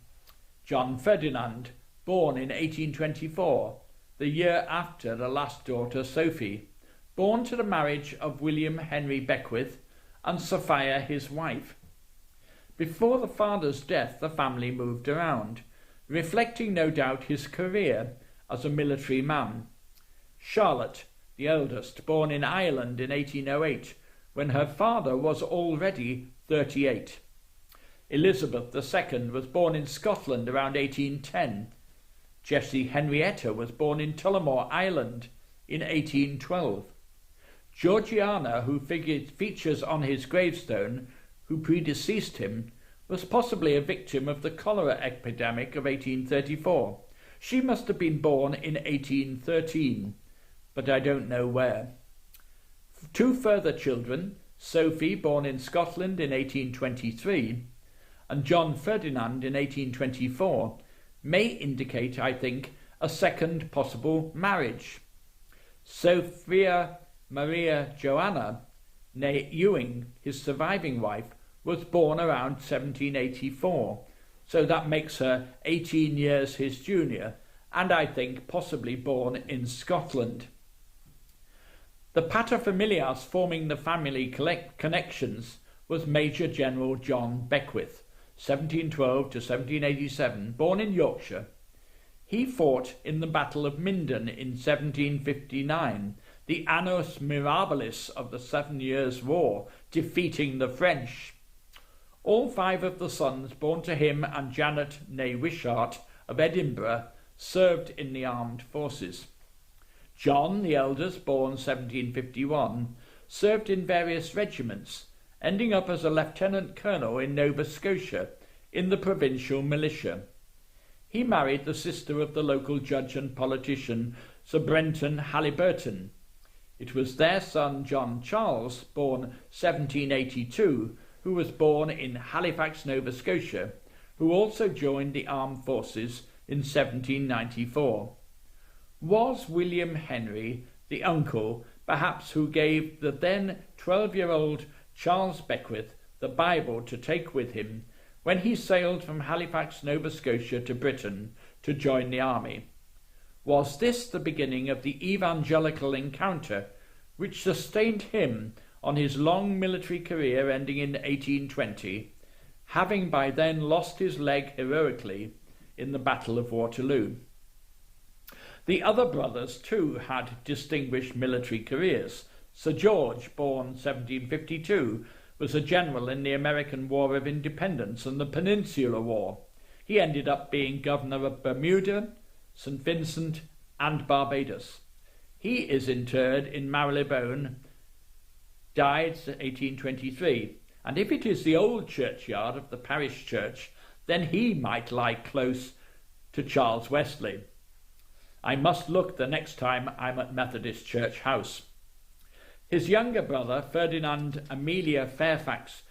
John Ferdinand, born in 1824, the year after the last daughter Sophie, born to the marriage of William Henry Beckwith and Sophia his wife. Before the father's death, the family moved around, reflecting no doubt his career as a military man. Charlotte, the eldest, born in Ireland in 1808, when her father was already 38. Elizabeth II was born in Scotland around 1810. Jessie Henrietta was born in Tullamore, Ireland in 1812. Georgiana, who features on his gravestone, who predeceased him, was possibly a victim of the cholera epidemic of 1834. She must have been born in 1813, but I don't know where. 2 further children, Sophie, born in Scotland in 1823, and John Ferdinand in 1824, may indicate, I think, a second possible marriage. Sophia Maria Joanna, née Ewing, his surviving wife, was born around 1784, so that makes her 18 years his junior, and I think possibly born in Scotland. The paterfamilias forming the family connections was Major General John Beckwith, 1712 to 1787, born in Yorkshire. He fought in the Battle of Minden in 1759, the annus mirabilis of the 7 Years' War, defeating the French. All 5 of the sons born to him and Janet née Wishart of Edinburgh served in the armed forces. John, the eldest, born 1751, served in various regiments, ending up as a lieutenant colonel in Nova Scotia in the provincial militia. He married the sister of the local judge and politician Sir Brenton Halliburton. It was their son John Charles, born 1782, who was born in Halifax, Nova Scotia, who also joined the armed forces in 1794. Was William Henry, the uncle, perhaps, who gave the then 12-year-old Charles Beckwith the Bible to take with him when he sailed from Halifax, Nova Scotia to Britain to join the army? Was this the beginning of the evangelical encounter which sustained him on his long military career ending in 1820? having by then lost his leg heroically in the Battle of Waterloo. The other brothers, too, had distinguished military careers. Sir George, born 1752, was a general in the American War of Independence and the Peninsular War. He ended up being governor of Bermuda, St. Vincent, and Barbados. He is interred in Marylebone, died 1823, and if it is the old churchyard of the parish church, then he might lie close to Charles Wesley. I must look the next time I'm at Methodist Church House. His younger brother, Ferdinand Amelia Fairfax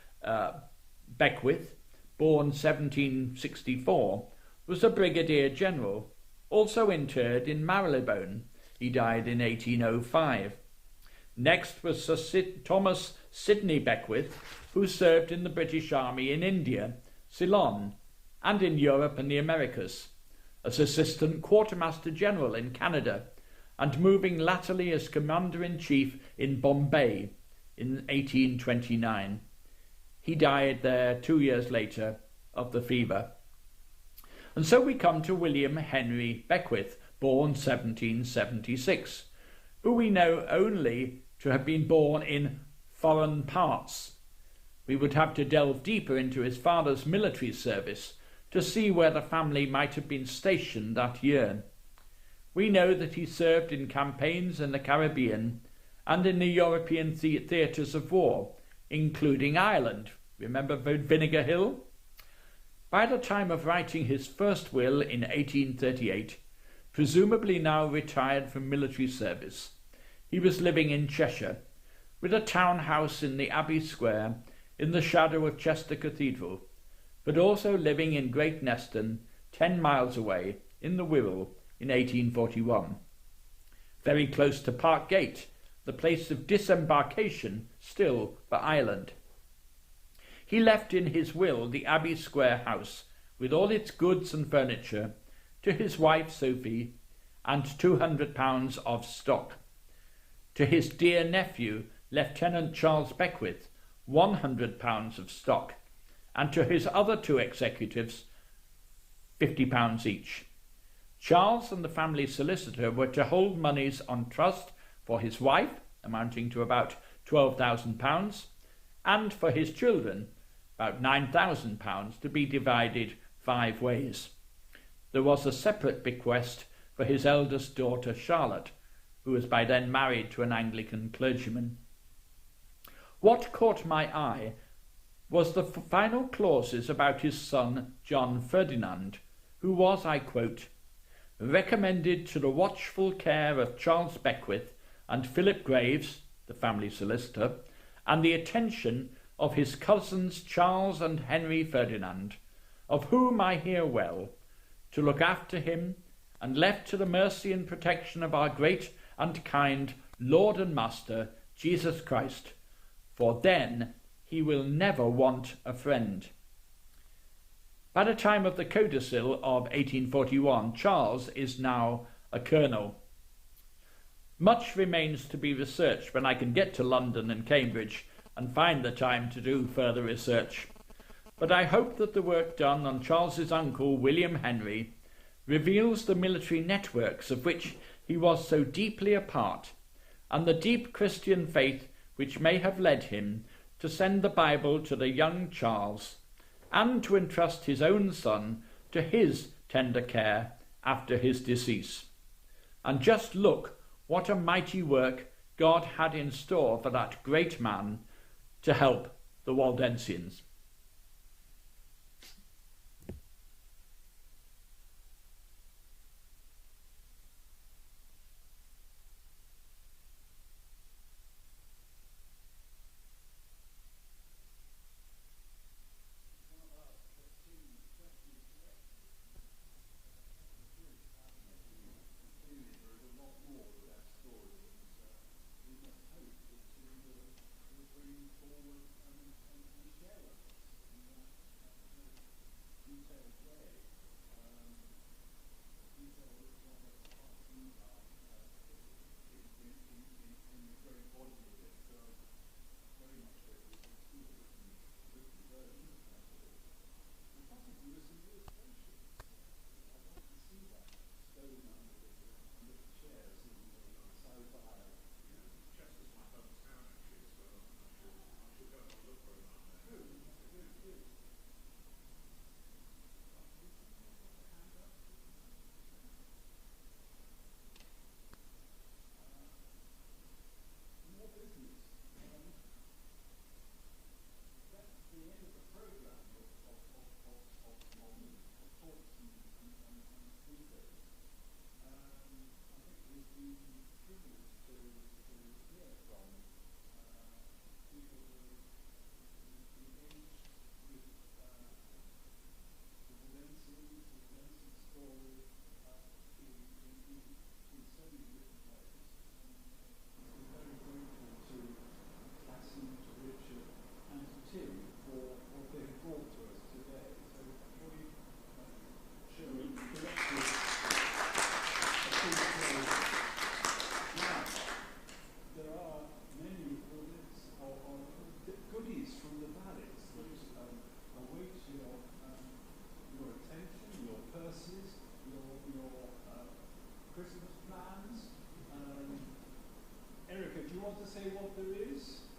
Beckwith, born 1764, was a brigadier general, also interred in Marylebone. He died in 1805. Next was Sir Thomas Sidney Beckwith, who served in the British Army in India, Ceylon, and in Europe and the Americas, as Assistant Quartermaster General in Canada, and moving latterly as Commander-in-Chief in Bombay in 1829. He died there 2 years later of the fever. And so we come to William Henry Beckwith, born 1776, who we know only to have been born in foreign parts. We would have to delve deeper into his father's military service to see where the family might have been stationed that year. We know that he served in campaigns in the Caribbean and in the European theatres of war, including Ireland. Remember Vinegar Hill? By the time of writing his first will in 1838, presumably now retired from military service, he was living in Cheshire, with a townhouse in the Abbey Square in the shadow of Chester Cathedral, but also living in Great Neston, 10 miles away, in the Wirral, in 1841. Very close to Park Gate, the place of disembarkation still for Ireland. He left in his will the Abbey Square house, with all its goods and furniture, to his wife Sophie, and £200 of stock. To his dear nephew, Lieutenant Charles Beckwith, £100 of stock, and to his other two executives, £50 each. Charles and the family solicitor were to hold monies on trust for his wife, amounting to about £12,000, and for his children, about £9,000, to be divided 5 ways. There was a separate bequest for his eldest daughter Charlotte, who was by then married to an Anglican clergyman. What caught my eye was the final clauses about his son John Ferdinand, who was, I quote, recommended to the watchful care of Charles Beckwith and Philip Graves, the family solicitor, and the attention of his cousins Charles and Henry Ferdinand, of whom I hear well, to look after him, and left to the mercy and protection of our great and kind Lord and Master, Jesus Christ, for then he will never want a friend. By the time of the codicil of 1841, Charles is now a colonel. Much remains to be researched when I can get to London and Cambridge and find the time to do further research. But I hope that the work done on Charles's uncle, William Henry, reveals the military networks of which he was so deeply a part, and the deep Christian faith which may have led him to send the Bible to the young Charles, and to entrust his own son to his tender care after his decease. And just look what a mighty work God had in store for that great man to help the Waldensians. say what there is?